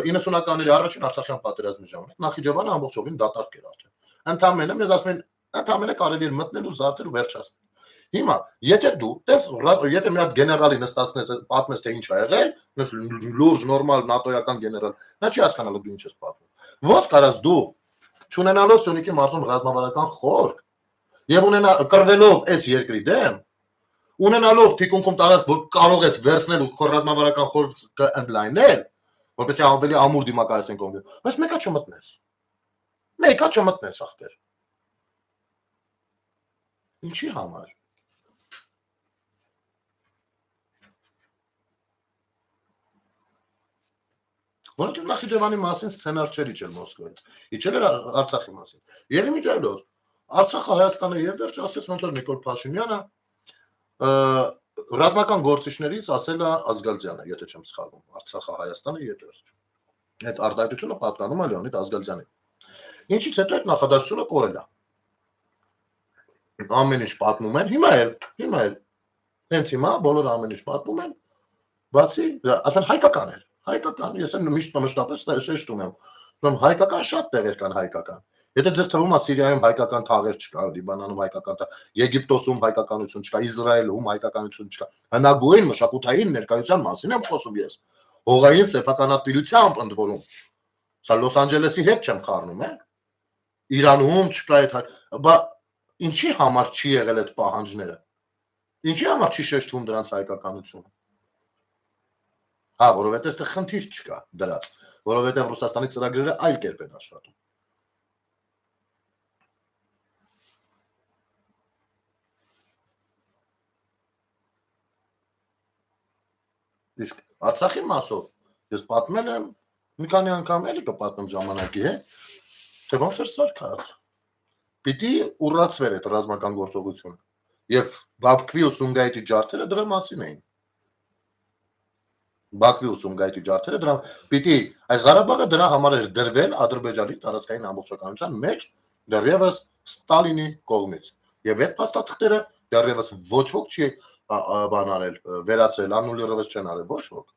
90-ականների առաջին Արցախյան պատերազմի ժամանակ Նախիջևանը ամբողջովին դատարկ էր արդեն։ Ընդամենը մեզ ասում են, ընդամենը կարելի էր մտնել ու զարթել ու վերջացնել։ Հիմա, եթե դու եթե մի հատ գեներալի նստածնես, պատմես թե ինչ ա եղել, լուրջ նորմալ նատոյական գեներալ, նա չի հասկանալու դու ինչ ես պատմում։ Ոնց կարաս դու չունենալով Սյունիքի մարզում ռազմավարական խորհուրդ եւ կռվելով այս երկրի դեմ, ունենալով թիկունքում տարած, որ կարող ես վերցնել ու քո ռազմավարական խորհուրդը ընդլայնել, որպեսզի ավելի ամուր դիմակայես են կողմը, բայց մեկա չմտնես։ Մեկա չմտնես ախպեր։ Ինչի համար։ Որովհետև Նախիջևանի մասին սցենար չէր իջել Մոսկվայից, իջել էր Արցախի մասին։ Եվ իմիջիայլոց Արցախը Հայաստանը եւ վերջ ասեց ոնց որ Նիկոլ Փաշինյանը ռազմական գործիչներից ասել է Ազգալյանը, եթե չեմ սխալվում, Արցախը, Հայաստանը եւ վերջ։ Այդ արտահայտությունը պատկանում է Լեոնիդ Ազգալյանին։ Ինչից հետո այդ նախադասությունը կորել է։ Ամեն ինչ պատմում են, հիմա էլ հենց հիմա բոլորը ամեն ինչ պատմում են, բացի ասեն հայկական է, հայկական, ես մշտապես շեշտում եմ, որ հայկական շատ տեղեր կան հայկական։ Եթե ձեզ թվում է Սիրիայում հայկական թաղեր չկա, Լիբանանում հայկական թաղ, Եգիպտոսում հայկականություն չկա, Իսրայելում հայկականություն չկա, հնագույն մշակութային ներկայության մասին եմ խոսում ես։ Հողային սեփականատիրությամբ ընդ որում։ Սա Լոս Անջելեսի հետ չեմ խառնում, Իրանում չկա այդ, բա ինչի համար չի եղել այդ պահանջները։ Ինչի համար չի շեշտվում դրանց հայկականությունը։ Հա, որովհետև այստեղ խնդիր չկա դրած, որովհետև Ռուսաստանի ծրագրերը այլ կերպ են աշխատում։ Իսկ Արցախի մասով ես պատմել եմ մի քանի անգամ էլի կպատմեմ ժամանակի հետ, թե ոնց էր սարքած։ Պիտի ուռացվեր այդ ռազմական գործողությունը։ Եվ Բաքվի ու Սումգայիթի ջարդերը դրա մասին էին։ Բաքվի ու Սումգայիթի ջարդերը դրա պիտի այս Ղարաբաղը դրա համար էր դրվել Ադրբեջանի տարածքային ամբողջականության մեջ դեռևս Ստալինի կողմից։ Եվ այդ փաստաթղթերը դեռևս ոչ ոք չի բան արել, վերացրել, անուլյորովս չեն արել, ոչ ոք։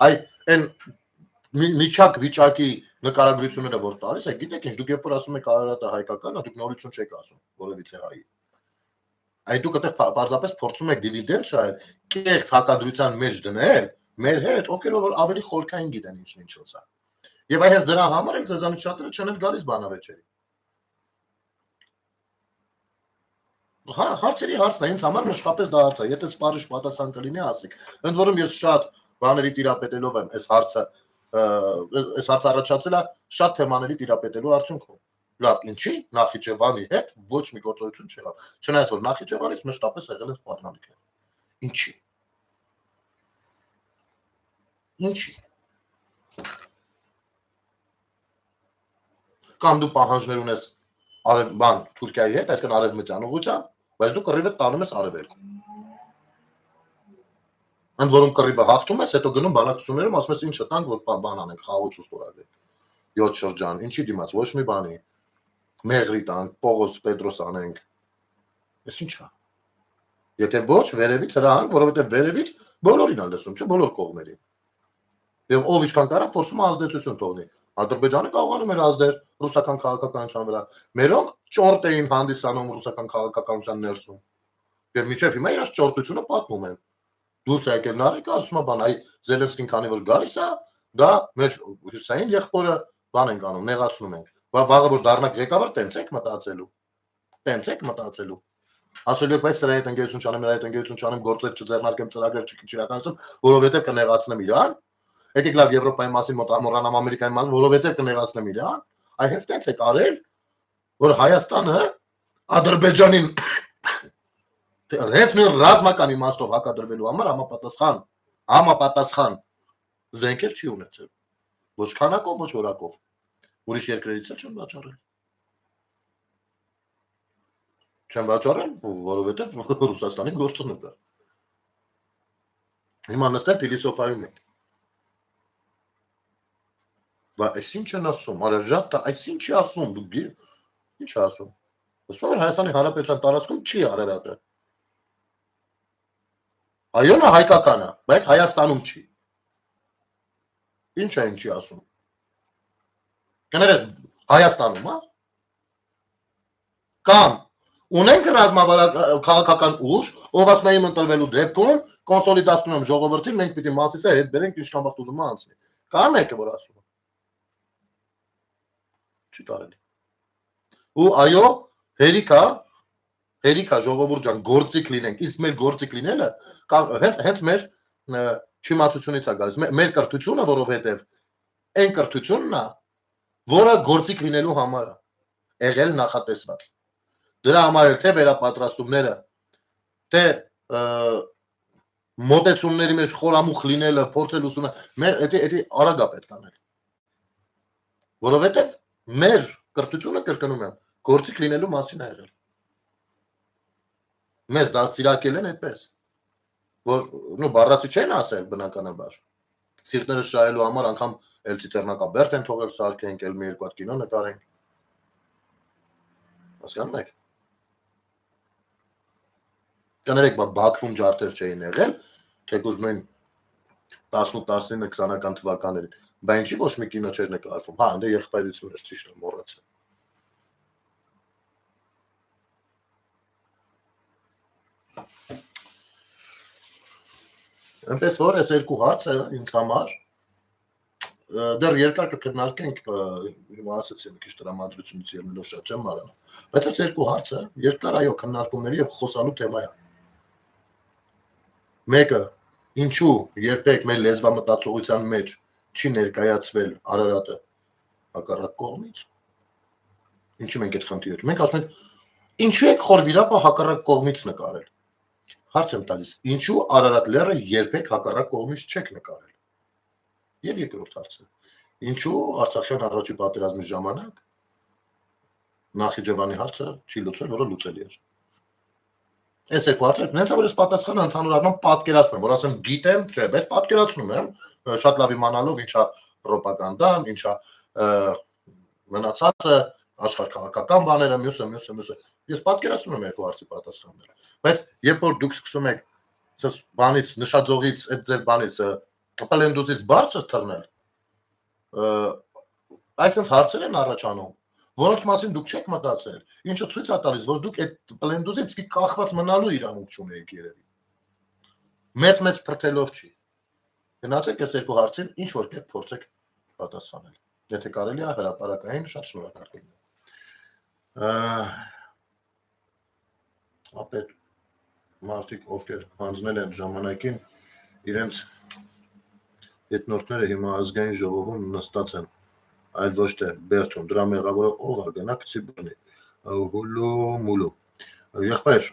Այն միջակ վիճակի նկարագրությունները որ տալիս է, գիտեք ինչ, դուք երբ որ ասում եք Արարատը հայկական, դուք նորություն չեք ասում, որևիցե հայի։ Դուք այդտեղ պարզապես փորձում եք դիվիդենդ շահել, կեղծ հակադրության մեջ դնել, մեր հետ, ովքեր որ ավելի խորքային գիտեն ինչն ինչոց է։ Եվ այս դրա համար էլ ձեզանից շատերը չեն էլ գալիս բանավեճերի։ Հարցերի հարցն է, ինձ համար մշտապես դա հարց է, եթե սպառիչ պատասխան կլինի, ասեք։ Ընդ որում ես շատ բաների տիրապետելով եմ այս հարցը առաջացել է շատ թեմաների տիրապետելու արդյունքում։ Լավ, ինչի Նախիջևանի հետ ոչ մի գործողություն չեղավ։ Չնայած որ Նախիջևանից մշտապես եղել են սպառնալիքներ։ Ինչի։ Ինչի։ Կամ դու պահանջներ ունես բան Թուրքիայի հետ, այսինքն արևմտյան ուղղությամբ, բայց դու կռիվը տանում ես արևելքում։ Ընդ որում կռիվը հաղթում ես, հետո գնում բանակցություններում, ասում ես ինչը տանք, որ բան անենք, խաղաղություն ստորագրենք։ 7 շրջան, ինչի դիմաց, ոչ մի բանի։ Մեղրի տանք, Պողոս Պետրոս անենք։ Էս ի՞նչ է։ Եթե ոչ, վերևից հրահանգ, որովհետև վերևից բոլորին է լսում, չէ՞, բոլոր կողմերին։ Եվ ով ինչքան կարա փորձում է ազդեցություն թողնի։ Ադրբեջանը կարողանում էր ազդել ռուսական քաղաքականության վրա։ Մերոնք ճորտ էին հանդիսանում ռուսական քաղաքականության ներսում։ Եվ միջև հիմա իրաց ճորտությունը պատմում են։ Դուրս եկել Նարեկը ասում է բան, այ Զելենսկին քանի որ գալիս է, դա մեր Հյուսային եղբորը բան ենք անում, նեղացնում ենք։ Վաղը որ դառնակ ղեկավար, տենց եք մտածելու։ Տենց եք մտածելու։ Ասելու եք, բայց սրա հետ ընկերություն չանեմ, նրա հետ ընկերություն չանեմ, գործեր չձեռնարկեմ, ծրագրեր չիրականացնեմ, որովհետև կնեղացնեմ իրան։ Եկեք լավ Եվրոպայի մասին մոռանամ Ամերիկայի մասին, որովհետև կնեղացնեմ իրան։ Այ հենց տենց եք արել, որ Հայաստանը Ադրբեջանին հենց նույն ռազմական իմաստով հակադրվելու համար համապատասխան զենքեր չի ունեցել։ Ոչ քանակով, ոչ որակով։ Ուրիշ երկրերից էլ չեն վաճառել։ Չեն վաճառել, որովհետև Ռուսաստանի գործոնը կա։ Հիմա նստել փիլիսոփայում ենք։ Բա այս ինչ են ասում, Արարժատը, այս ինչ է ասում, դուք ինչ է ասում։ Ոսկե որ Հայաստանի Հանրապետության տարածքում չի Արարատը։ Այո, նա հայկական է, բայց Հայաստանում չի։ Ինչ է ինչի ասում։ Կներես Հայաստանում, հա։ Կամ ունենք քաղաքական ուժ, ով ասում է իմ ընտրվելու դեպքում կոնսոլիդացնում եմ ժողովրդին, մենք պիտի Մասիսը հետ բերենք ինչքան վաղ ուզում անցնի։ Կա մեկը որ ասում է։ Չի կարելի։ Ու այո, հերիքա ժողովուրդ ջան, գործիք լինենք, իսկ մեր գործիք լինելը հենց մեր չիմացությունից է գալիս, մեր կրթությունը, որովհետև այն կրթությունն է, որը գործիք լինելու համար է եղել նախատեսված։ Դրա համար էլ թե վերապատրաստումները, թե մոտեցումների մեջ խորամուխ լինելը, փորձել ուսումը, էդի արագ է պետք անել։ Որովհետև մեր կրթությունը կրկնում եմ, գործիք լինելու մասին է եղել։ Մեզ դաստիարակել են այդպես, որ բառացի չեն ասել բնականաբար։ Սիրտները շահելու համար անգամ էլ ցիցեռնակաբերդ են թողել սարքենք, էլ մի երկու հատ կինո նկարենք։ Հասկանում եք։ Կներեք, Բաքվում ջարդեր չէին եղել, թեկուզ նույն 18-19-20-ական թվականներին, բայց ինչի ոչ մի կինո չէր նկարվում։ Հա, ընդ եղբայրություններ ճիշտ է, մոռացա։ Այնպես որ այս երկու հարցը ինձ համար դեռ երկար կքննարկենք, հիմա ասացի մի քիչ տրամադրությունից ելնելով շատ չեմ մարանա, բայց այս երկու հարցը երկար այո քննարկումների եւ խոսալու թեմա է։ Մեկը ինչու երբեք մեր լեզվամտածողության մեջ չի ներկայացվել Արարատը հակառակ կողմից։ Ինչու մենք այդ խնդիրը։ Մենք ասում ենք ինչու եք Խորվիրապը հակառակ կողմից նկարել։ Հարց եմ տալիս, ինչու Արարատ լեռը երբեք հակառակ կողմից չեք նկարել։ Եվ երկրորդ հարցը, ինչու Արցախյան առաջի պատերազմի ժամանակ Նախիջևանի հարցը չի լուծվել, որը լուծելի էր։ Այս երկու հարցերը, նենց որ ես պատասխանը ընդհանուր առմամբ պատկերացնում եմ, որ ասեմ գիտեմ, չէ, բայց պատկերացնում եմ, շատ լավ իմանալով ինչա ռոպագանդան, ինչա մնացածը, աշխարհքաղաքական բաները, մյուսը։ Ես պատկերացնում եմ երկու հարցի պատասխանները։ Բայց երբ որ դուք սկսում եք այս բանից, նշաձողից, այդ ձեր բանից պլենդուզից բարձր թռնել, այսինքն հարցեր են առաջանում, որոնց մասին դուք չեք մտածել, ինչը ցույց է տալիս, որ դուք այդ պլենդուզից կախված մնալու իրավունք չունեիք երևի։ Մեծ փրթելով չի։ Գնացեք այս երկու հարցին ինչ որ կերպ փորձեք պատասխանել։ Եթե կարելի է հրապարակային շատ շնորհակալ կլինեմ։ Ապեր մարդիկ ովքեր հանձնել են ժամանակին իրենց հետնորդները հիմա ազգային ժողովում նստած են, այլ ոչ թե Բերթում, դրա մեղավորը ով է, գնա գցի բռնի, հուլու, եղբայր,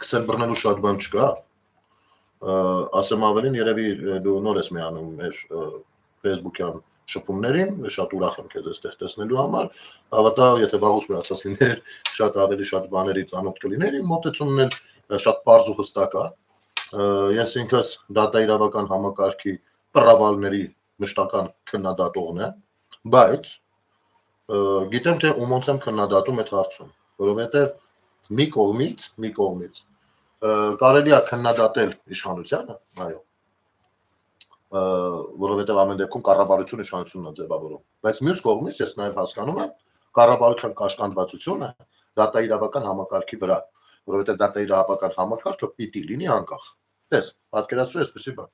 գցել բռնելու շատ բան չկա, ասեմ ավելին երևի դու նոր ես միանում մեր Facebook-յան շփումներին, շատ ուրախ եմ քեզ այստեղ տեսնելու համար, հավատա, եթե վաղուց միացած լիներ, շատ ավելի շատ բաների ծանոթ կլիներ, իմ մոտեցումն էլ շատ պարզ ու հստակ է, ես ինքս դատաիրավական համակարգի պրավալների մշտական քննադատողն եմ, բայց գիտեմ թե ումոնց եմ քննադատում այդ հարցում, որովհետև մի կողմից կարելի է քննադատել իշխանությանը, այո, որովհետև ամեն դեպքում կառավարություն իշխանությունն է ձևավորում, բայց մյուս կողմից ես նաև հասկանում եմ կառավարության կաշկանդվածությունը դատաիրավական համակարգի վրա, որովհետև դատաիրավական համակարգը պիտի լինի անկախ։ Տես, պատկերացրու այսպեսի բան։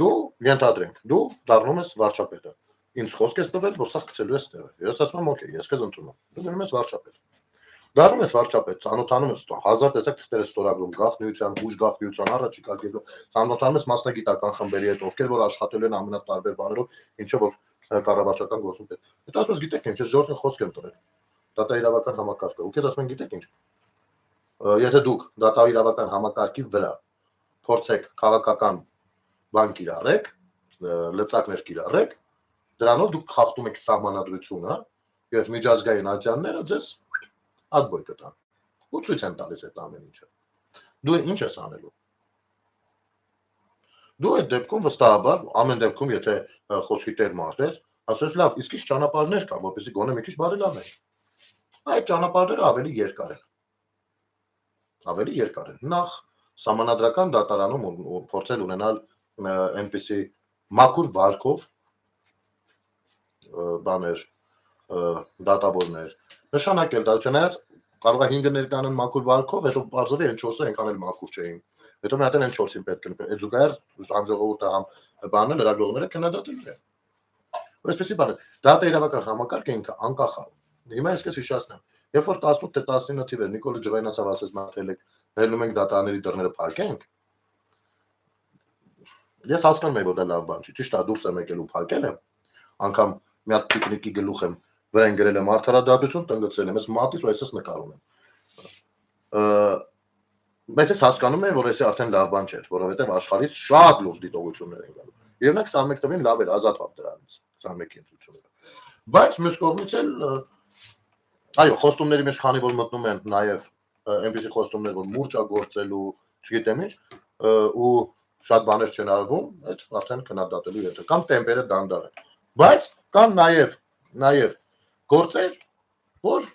Դու ենթադրենք, դու դառնում ես վարչապետը։ Ինձ խոսք ես տվել, որ սա գցելու ես տեղը։ Ես ասում եմ, օքեյ, ես քեզ ընդունում եմ։ Դու գնում ես վարչապետ։ Դառնում ես վարչապետ, ծանոթանում ես 1000 տեսակ թղթեր ես ստորագրում, գաղտնիության, ուժ գաղտնիության առաջիկա գետո, ծանոթանում ես մասնագիտական խմբերի հետ, ովքեր որ աշխատել են ամենատարբեր բաներով, ինչը որ կառավարչական գործում պետք։ Հետո ասում ես, գիտեք ինչ, ես ժողովրդին խոսք եմ տվել։ Դատաիրավական համակարգը։ Ու քեզ ասում են, գիտեք ինչ։ Եթե դուք դատաիրավական համակարգի վրա փորձեք քաղաքական բան կիրառեք, լծակներ կիրառեք, դրանով դուք խախտում եք սահմանադրությունը եւ միջազգային ատյանները ձեզ ադբոյ կտան։ Ու ցույց են տալիս այդ ամեն ինչը։ Դու ինչ ես անելու։ Դու այդ դեպքում վստահաբար ամեն դեպքում եթե խոսքի տեր մարդ ես, ասես լավ, իսկ ինչ ճանապարհներ կան, որպեսզի գոնե մի քիչ բարելավենք։ Այդ ճանապարհները ավելի երկար են։ Նախ սահմանադրական դատարանում փորձել ունենալ այնպիսի մաքուր վարկով բաներ, դատավորներ, նշանակել դա չնայած կարող է 5-ը ներկանան մաքուր վարկով, հետո բարձրի այն 4-ը այնքան էլ մաքուր չէին։ Հետո մի հատ այն 4-ին պետք է այդ զուգահեռ համժողովուրդը համ բանը լրագրողները քննադատելու են։ Այսպեսի բան է, դատաիրավական համակարգը ինքը անկախ է։ Հիմա ես քեզ հիշեցնեմ, երբ որ 18 թե 19 թիվեր Նիկոլը ջղայնացավ ասես մատել եք, հելնում ենք դատարանների դռները փակենք։ Ես հասկանում եմ, որ դա լավ բան չի, ճիշտ է, դուրս եմ եկել ու փակել եմ, անգամ մի հատ պիկնիկի գլուխ եմ վրան գրել եմ արդարադատություն, տնգցրել եմ, ես մատից ու այսպես նկարում եմ։ Բայց ես հասկանում եմ, որ էսի արդեն լավ բան չէր, որովհետև աշխարհից շատ լուրջ դիտողություններ են գալու։ Եվ նա 21 տվին լավ էր, ազատվավ դրանից, 21-ի ընտրությունները։ Բայց մյուս կողմից էլ այո, խոստումների մեջ քանի որ մտնում են նաև այնպեսի խոստումներ, որ մուրճ է գործելու, չգիտեմ ինչ, ու շատ բաներ չեն արվում, այդ արդեն քննադատելու հետ կամ տեմպերը դանդաղ են։ Բայց կան նաև գործեր, որ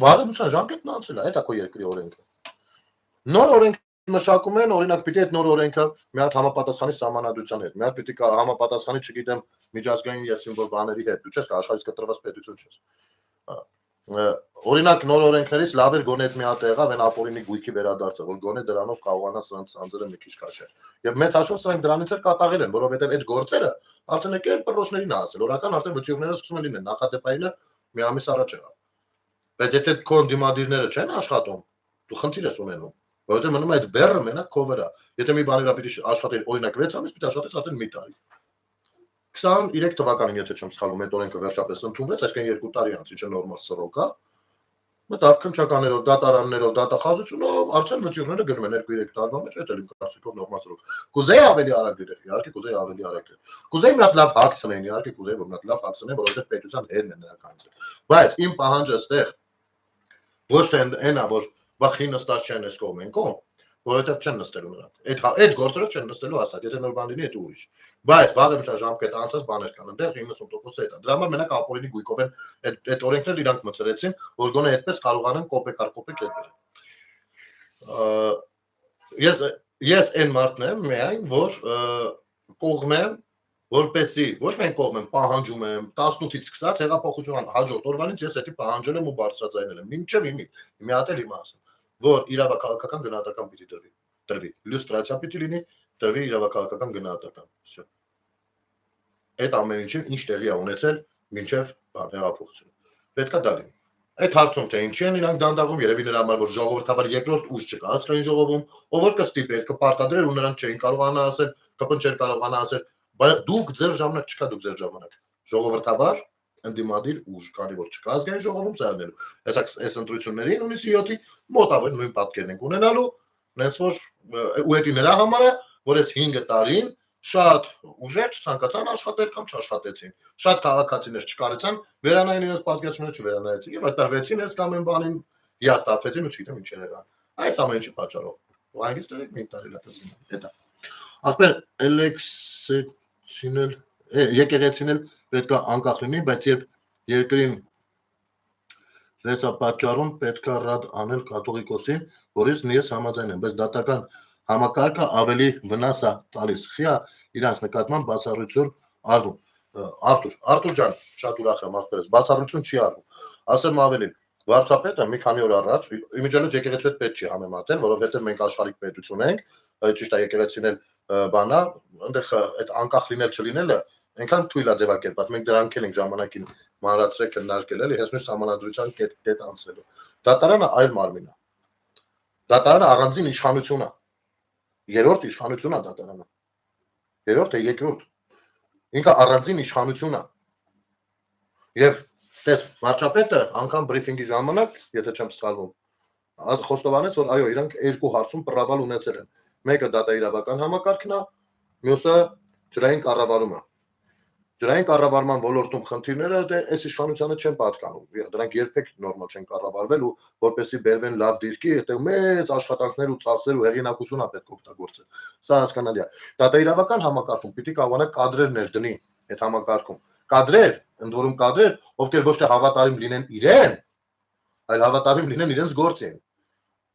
վաղեմության ժամկետն անցել է, այդ է քո երկրի օրենքը։ Նոր օրենք մշակում են, օրինակ պիտի այդ նոր օրենքը մի հատ համապատասխանի սահմանադրության հետ, մի հատ պիտի համապատասխանի, չգիտեմ, միջազգային եւ սիմվոլ բաների հետ, դու չես աշխարհից կտրված պետություն չես։ Օրինակ նոր օրենքներից լավ էր գոնե այդ մի հատ եղավ այն ապօրինի գույքի վերադարձը, որ գոնե դրանով կարողանա սրանց անձերը մի քիչ քաշել։ Եվ մեծ հաշվով սրանք դրանից էլ կատաղել են, որովհետեւ այդ գործերը արդեն եկել պրոշներին ասել, օրական արդեն վճիռները սկսում են լինել, նախադեպայինը մի ամիս առաջ եղավ։ Բայց եթե քո դիմադիրները չեն աշխատում, դու խնդիր ես ունենում, որովհետեւ մնում է այդ բեռը մենակ քո վրա։ Եթե մի բանի վրա պիտի աշխատել, օրինակ 6 ամիս, պիտի աշխատես արդեն մի տարի։ 23 թվականին, եթե չեմ սխալվում, այդ օրենքը վերջապես ընդունվեց, այսինքն 2 տարի անց, ինչը նորմալ սռոք է։ Մտավ քննչականներով, դատարաններով, դատախազությունով արդեն վճիռները գնում են 2-3 տարվա մեջ, այդ էլ իմ կարծիքով նորմալ սռոք։ Կուզեի ավելի արագ դեր, իհարկե կուզեի ավելի արագ դեր։ Կուզեի մի հատ լավ հագցնեն, իհարկե կուզեի որ մի հատ լավ հագցնեն, որովհետեւ պետության հերն է նրա կանցը։ Բայց իմ պահանջը այստեղ ոչ թե այնա, որ բախի նստած չեն այս կողմեն կողմ, որովհետև չեն նստելու նրանք։ Այդ գործերով չեն նստելու հաստատ, եթե նոր բան լինի, դա ուրիշ։ Բայց վաղեմության ժամկետը անցած բաներ կան, այնտեղ 90% է դա։ Դրա համար մենակ ապօրինի գույքով են այդ օրենքները իրանք մտցրեցին, որ գոնե այդպես կարողանան կոպեկ այդ բերել։ Ես այն մարդն եմ միայն, որ կողմ եմ, որպեսի ոչ միայն կողմ եմ, պահանջում եմ 18-ից սկսած հեղափոխության հաջորդ օրվանից ես դա պահանջել եմ ու բարձրացնել եմ։ Մինչև մի հատ էլ իմ ասում, որ իրավաքաղաքական գնահատական պիտի տրվի, լյուստրացիա պիտի լինի, տրվի իրավաքաղաքական գնահատական։ Всё։ Այդ ամեն ինչ տեղի է ունեցել մինչև հեղափոխությունը։ Պետքա դա լինի։ Այդ հարցում թե ինչի են իրանք դանդաղում, երևի նրա համար որ ժողովրդավար երկրորդ ուժ չկա ազգային ժողովում, ով որ կստիպեր, կպարտադրեր ու նրանք չէին կարողանա ասել, կպնչեր կարողանա ասել, բայց դուք ձեր ժամանակ չկա, դուք ձեր ժամանակ։ Ժողովրդավար ընդդիմադիր ուժ կարի որ չկա ազգային ժողովում սրանելու։ Այս ընտրություններին ունիսի 7-ի մոտավոր նույն պատկերն ենք ունենալու, նենց որ ու էդի նրա համար է, որ այս 5 տարին շատ ուժեր չցանկացան աշխատել կամ չաշխատեցին։ Շատ քաղաքացիներ չկարեցան վերանային իրենց պատկերացումները չվերանայեցին եւ այդտեղեցին այս կամ այն բանին հիաստափեցին ու չգիտեմ ինչ եղան։ Այս ամեն ինչի պատճառով։ Ու այնից դեռ մի տարի լատեցին։ Դա։ Ախպեր էլեկտրիցինել եկեղեցին էլ պետք է անկախ լինի, բայց երբ երկրին դերսա պատճառում պետք է ռադ անել կաթողիկոսին, որից ես համաձայն եմ, բայց դատական համակարգը ավելի վնաս է տալիս։ Խիա իրանց նկատմամբ բացառություն արվում։ Արտուր ջան, շատ ուրախ եմ ախպերս, բացառություն չի արվում։ Ասեմ ավելին, վարչապետը մի քանի օր առաջ իմիջիալից եկեղեցու հետ պետք չի համեմատել, որովհետև մենք աշխարհիկ պետություն ենք, ճիշտ է եկեղեցին էլ բանա, այնտեղ այդ անկախ լինել չլինելը այնքան թույլ է ձևակերպված, մենք դրանք էլ ենք ժամանակին մանրացրել քննարկել, էլի հենց նույն համանadrության կետ անցնելու։ Դատարանը այլ մարմին է։ Դատարանը առանձին իշխանություն է։ Երրորդ իշխանություն է դատարանը։ Երրորդ է, երկրորդ։ Ինքը առանձին իշխանություն է։ Եվ տես վարչապետը անգամ բրիֆինգի ժամանակ, եթե չեմ սխալվում, խոստովանեց, որ այո, իրանք երկու հարցում պրավալ ունեցել են։ Մեկը դատաիրավական համակարգն է, մյուսը ջրային կառավարումը։ Ջրային կառավարման ոլորտում խնդիրները այս իշխանությանը չեն պատկանում։ Դրանք երբեք նորմալ չեն կառավարվել ու որպեսզի բերվեն լավ դիրքի, հետո մեծ աշխատանքներ ու ծախսեր ու հեղինակություն է պետք օգտագործել։ Սա հասկանալի է։ Դատաիրավական համակարգում պիտի կարողանա կադրեր ներդնի այդ համակարգում։ Կադրեր, ընդ որում կադրեր, ովքեր ոչ թե հավատարիմ լինեն իրեն, այլ հավատարիմ լինեն իրենց գործին։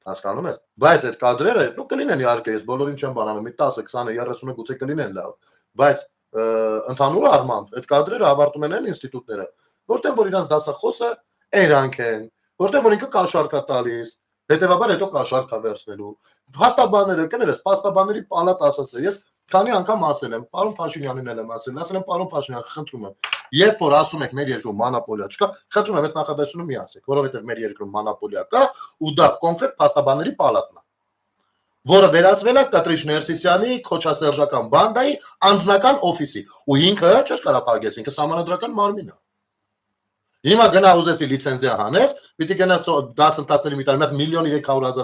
Հասկանում ես։ Բայց այդ կադրերը, կլինեն իհարկե, ես բոլորին չեմ բանանում, մի 10, 20, 30 գուցե կլինեն լավ, բայց ընդհանուր առմամբ այդ կադրերը ավարտում են ինստիտուտները, որտեղ որ իրանց դասախոսը էրանք են, որտեղ որ ինքը կաշառք է տալիս, հետևաբար հետո կաշառք է վերցնելու։ Փաստաբանները, կներես, փաստաբանների պալատ ասած է, ես քանի անգամ ասել եմ, պարոն Փաշինյանին էլ եմ ասել եմ, պարոն Փաշինյան, խնդրում եմ, երբ որ ասում եք մեր երկրում մանոպոլիա չկա, խնդրում եմ այդ նախադասությունը մի ասեք, որովհետև մեր երկրում մանոպոլիա կա ու դա կոնկրետ փաստաբանների պալատն է, որը վերածվել է Կտրիշ Ներսիսյանի քոչասերժական բանդայի անձնական օֆիսի ու ինքը չէ՞ կարա փակես, ինքը համանդրական մարմին է։ Հիմա գնա ուզեցի լիցենզիա հանես, պիտի գնաս դասընթացների մի տարի, մի հատ 1.3 միլիոն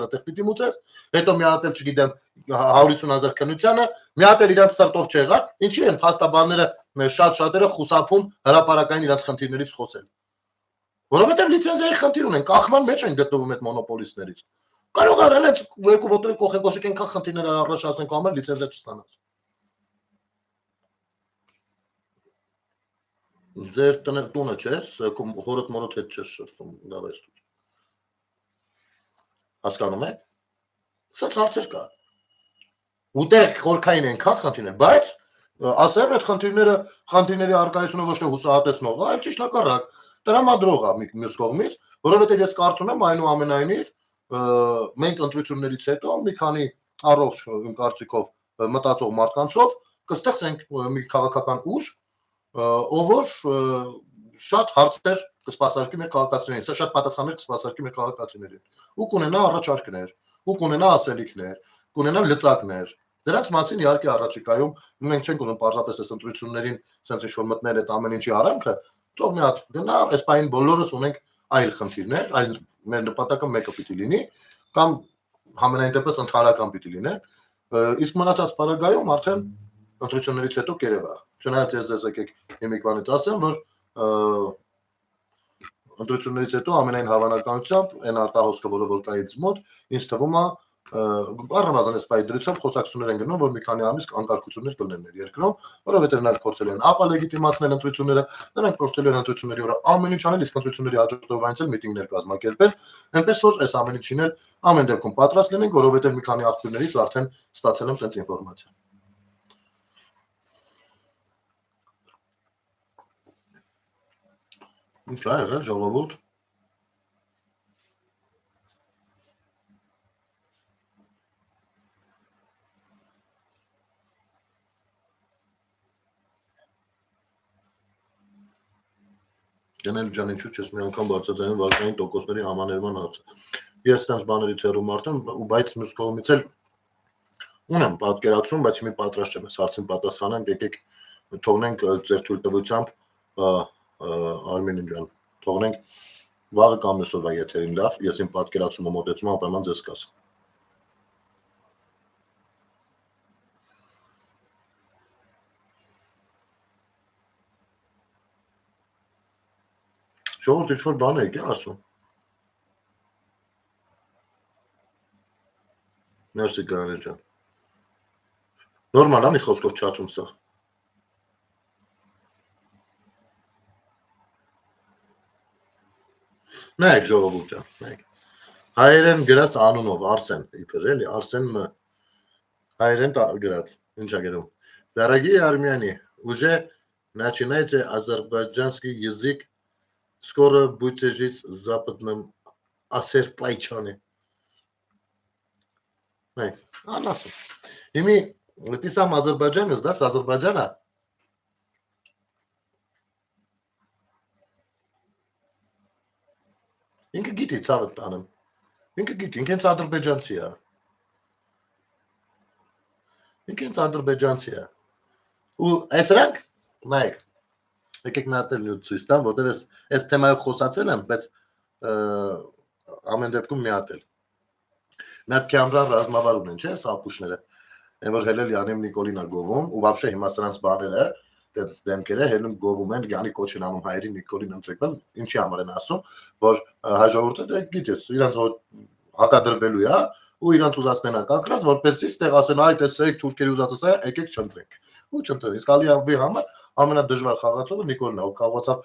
այդտեղ պիտի մուծես, հետո մի հատ էլ չգիտեմ 150,000 քննությանը, մի հատ էլ իրանց սրտով չեղա, ինչի են փաստաբանները շատ-շատերը խուսափում հրապարակային իրանց խնդիրներից խոսել։ Որովհետև լիցենզիայի խնդիր ունեն, կախման մեջ են գտնվում այդ մոնոպոլիստներից։ Կարող է հենց երկու ոտորի կողեն կոշիկ ենքան խնդիրներ առաջ ասենք համար լիցենզիա չստանաց։ Ձեր տունը չես, հորդ մորդ հետ չես շփվում, դավեստուց։ Հասկանում եք։ Սա հարցեր կա։ Ուտեղ խորքային ենքան խնդիրներ, բայց ասեմ այդ խնդիրների արկայությունը ոչ թե հուսահատեցնող, այլ ճիշտ հակառակ, տրամադրող է մյուս կողմից, որովհետև ես կարծում եմ այնուամենայնիվ մենք ընտրություններից հետո մի քանի առողջ իմ կարծիքով մտածող մարդկանցով կստեղծենք մի քաղաքական ուժ, ով որ շատ հարցեր կսպասարկի մեր քաղաքացիներին, սա շատ պատասխաններ կսպասարկի մեր քաղաքացիներին, ու կունենա առաջարկներ, ու կունենա ասելիքներ, կունենա լծակներ։ Դրանց մասին իհարկե առաջիկայում մենք չենք ուզում պարզապես այս ընտրություններին sense ինչ-որ մտնել այդ ամեն ինչի արանքը, թող մի հատ գնա, այս պայն բոլորս ունենք այլ խնդիրներ, այլ մեր նպատակը մեկը պիտի լինի, կամ համենայն դեպս ընդհանրական պիտի լինեն, իսկ մնացած պարագայում արդեն ընտրություններից հետո կերևա։ Չնայած ես եկեք հիմիկվանից ասեմ, որ ընտրություններից հետո ամենայն հավանականությամբ այն արտահոսքը, որը որ կա ինձ մոտ, ինձ թվում է առնվազն այս պայդրությամբ խոսակցություններ են գնում, որ մի քանի ամիս անկարգություններ կլինեն մեր երկրում, որովհետև նրանք փորձել են ապալեգիտիմացնել ընտրությունները, նրանք փորձել են ընտրությունների օրը ամեն ինչ անել, իսկ ընտրությունների հաջորդ օրվանից էլ միտինգներ կազմակերպել, այնպես որ այս ամեն ինչին էլ ամեն դեպքում պատրաստ լինենք, որովհետև մի քանի աղբյուրներից արդեն ստացել եմ տենց ինֆորմացիա։ Ինչ է եղել ժողովուրդ։ Գնել ջան ինչու՞ չես մի անգամ բարձրացնում վարկային տոկոսների համաներման հարցը։ Ես այդպես բաներից հեռու մարդ եմ, բայց մյուս կողմից էլ ունեմ պատկերացում, բայց հիմա պատրաստ չեմ այս հարցին պատասխանեմ, եկեք թողնենք ձեր թույլտվությամբ Արմենին ջան, թողնենք վաղը կամ մյուս օրվա եթերին լավ, ես իմ պատկերացումը մոտեցում անպայման ձեզ կասեմ։ Ժողովուրդ ինչ-որ բան եք ասում։ Մերսի Գայանե ջան։ Նորմալ է մի խոսքով չաթում սա։ Նայեք ժողովուրդ ջան, նայեք։ Հայերեն գրած անունով Արսեն, իբր էլի, Արսեն Մ. Հայերեն գրած, ինչ է գրում։ Дорогие армяне, уже начинайте азербайджанский язык, скоро будете жить в западном Азербайджане. Նայեք, անասում։ Հիմի ты сам азербайджанец, да, с Азербайджана? Ինքը գիտի ցավը տանեմ։ Ինքը գիտի, ինքենց ադրբեջանցի է։ Ինքենց ադրբեջանցի է։ Ու այս rank, նայեք, եկեք մի հատ էլ ցույց տամ, որտեղ այս թեմայով խոսացել եմ, բայց ամեն դեպքում մի հատ էլ։ Մի հատ կամերա ռազմավար ունեն, չէ՞, սապուշները։ Այն որ հելել Յանեմ Նիկոլինա գովում, ու вообще հիմա սրանց բաները դες դեմքերը հելում գովում են, Յանի կոչ են անում հայերի Նիկոլին ընտրել, ինչի համար են ասում, որ հաջորդը գիտես, իրանց հակադրվելու է, ու իրանց ուզածնեն ակակրած, որպեսզի ստեղ ասեն, այ տեսեք թուրքերի ուզածը սա է, եկեք չընտրենք։ Ու չընտրեն։ Իսկ Ալիևի համար ամենադժվար խաղացողը Նիկոլինն է, ով կարողացավ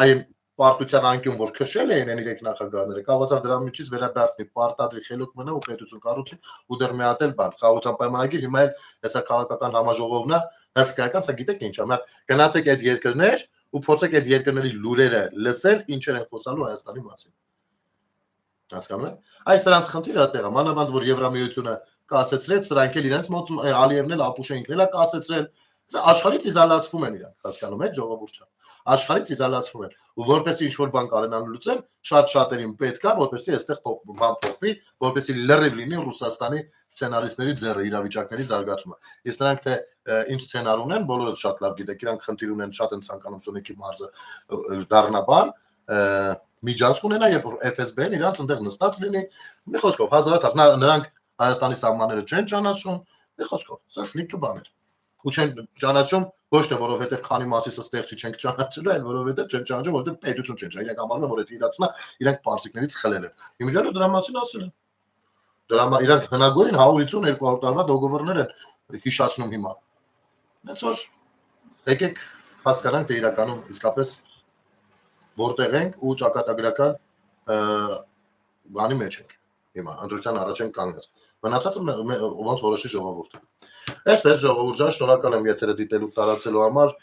այն պարտության անկյուն, որ քշել էին այն իրեք նախագահները, կարողացավ դրա միջից վերադարձնի, պարտադրի, խելոք մնա ու պետություն կառուցի, ու դեռ մի հատ էլ բան, խաղաղության պայմանագիր, հիմա էլ հեսա քաղաքական համաժողովն է, հսկայական, սա գիտեք ինչ է, մի հատ գնացեք այդ երկրներ ու փորձեք այդ երկրների լուրերը լսել, ինչեր են խոսալու Հայաստանի մասին։ Հասկանում եք։ Այս սրանց խնդիրը այդտեղ է, մանավանդ որ Եվրամիությունը կասեցրեց, սրանք էլ իրենց մոտ Ալիևն էլ Ապուշենքն էլ է կասեցրել, աշխարհից իզոլացվում են իրանք, հասկանում եք, ժողովուրդ ջան։ Աշխարհից իզոլացվում են, ու որպեսզի ինչ-որ բան կարենան լուծել, շատ-շատերին պետք է, որպեսզի այստեղ բան փոխվի, որպեսզի լրիվ լինի Ռուսաստանի սցենարիստների ձեռը իրավիճակների զարգացումը։ Իսկ նրանք թե ինչ սցենար ունեն, բոլորը շատ լավ գիտեք, իրանք խնդիր ունեն, շատ են ցանկանում Սյունիքի մարզը դառնա բան, միջանցք ունենա, երբ որ FSB-ն իրանց այնտեղ նստած լինի, մի խոսքով, հազարաթար նրանք Հայաստանի սահմանները չեն ճանաչում, մի խոսքով, սա լիքը բաներ։ Ու չեն ճանաչում ոչ թե որովհետև քանի մասիսը ստեղծի չենք ճանաչելու, այլ որովհետև չեն ճանաչում, որովհետև պետություն չեն ճանաչում։ Իրենք համարում են, որ այդ իրացնա, իրենք պարսիկներից խլել են։ Իմիջիայլոց դրա մասին ասել են։ Դրա համար իրանք հնագույն 150-200 տարվա դոգովորներ են հիշացնում հիմա։ Հենց որ եկեք հասկանանք, թե իրականում իսկապես որտեղ ենք ու ճակատագրական բանի մեջ ենք հիմա, ընտրության առաջ ենք կանգնած։ Մնացածը ոնց որոշի ժողովուրդը։ Այսպես ժողովուրդ ջան, շնորհակալ եմ եթերը դիտելու տարածելու համար,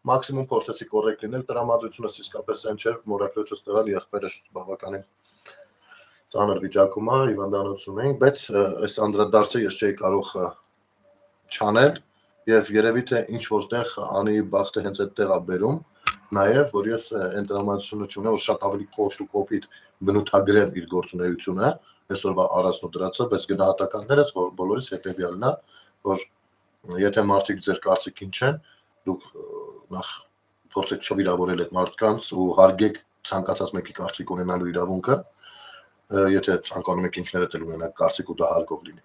մաքսիմում փորձեցի կոռեկտ լինել, տրամադրությունս իսկապես այն չէր, մորակրոջս տղան եղբայրս բավականին ծանր վիճակում է, հիվանդանոցում ենք, բայց այս անդրադարձը ես չէի կարող չանել եւ երևի թե ինչ որտեղ անի բախտը հենց այդտեղ է բերում, նաեւ որ ես այն տրամադրությունը չունեմ, որ շատ ավելի կոշտ ու կոպիտ բնութագրեմ իր գործունեությունը, այսօրվա առանցնու դրածը, բայց գնահատականներս որ բոլորիս հետեւյալն է, որ եթե մարդիկ ձեր կարծիքին չեն, դուք նախ փորձեք չվիրավորել այդ մարդկանց ու հարգեք ցանկացած մեկի կարծիք ունենալու իրավունքը, եթե ցանկանում եք ինքներդ էլ ունենաք կարծիք ու դա հարգող լինի։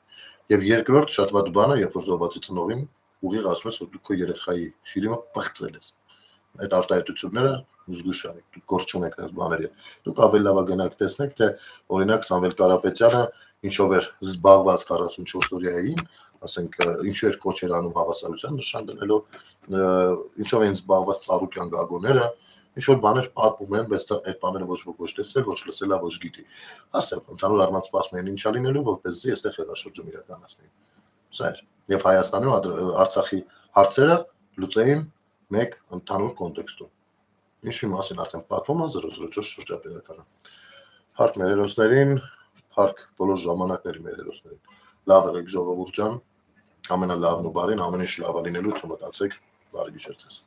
Եվ երկրորդ շատ վատ բանը, երբ որ զոհվածի ծնողին ուղիղ ասում ես, որ դու քո երեխայի շիրիմը պղծել ես։ Այդ արտահայտությունները զգուշ արեք, դուք գործ չունեք այս բաների։ Դուք ավելի լավ գնաք տեսնեք, թե օրինակ Սամվել Կարապետյանը ինչով էր զբաղված 44-օրյային, ասենք ինչու էր կոչ էր անում հավասարության նշան դնելով, ինչով են զբաղված Ծառուկյան գագոները, ինչ որ բաներ պատմում են, բայց այդ բաները ոչ ոք ոչ տեսել, ոչ լսել, ոչ գիտի։ Ասեմ, ընդհանուր առմամբ սպասում են ինչա լինելու, որպեսզի այստեղ հեղաշրջում իրականացնեն։ Սա էր։ Եվ Հայաստանի ու Արցախի հարցերը լուծեին մեկ ընդհանուր կոնտեքստում։ Ինչի մասին արդեն պատմում է 004 շրջապետականը։ Փառք մեր հերոսներին, փառք բոլոր ժամանակների մեր հերոսներին։ Լավ եղեք ժողովուրդ ջան, ամենալավն ու բարին, ամեն ինչ լավ լինելու չմտածեք, բարի գիշեր ձեզ։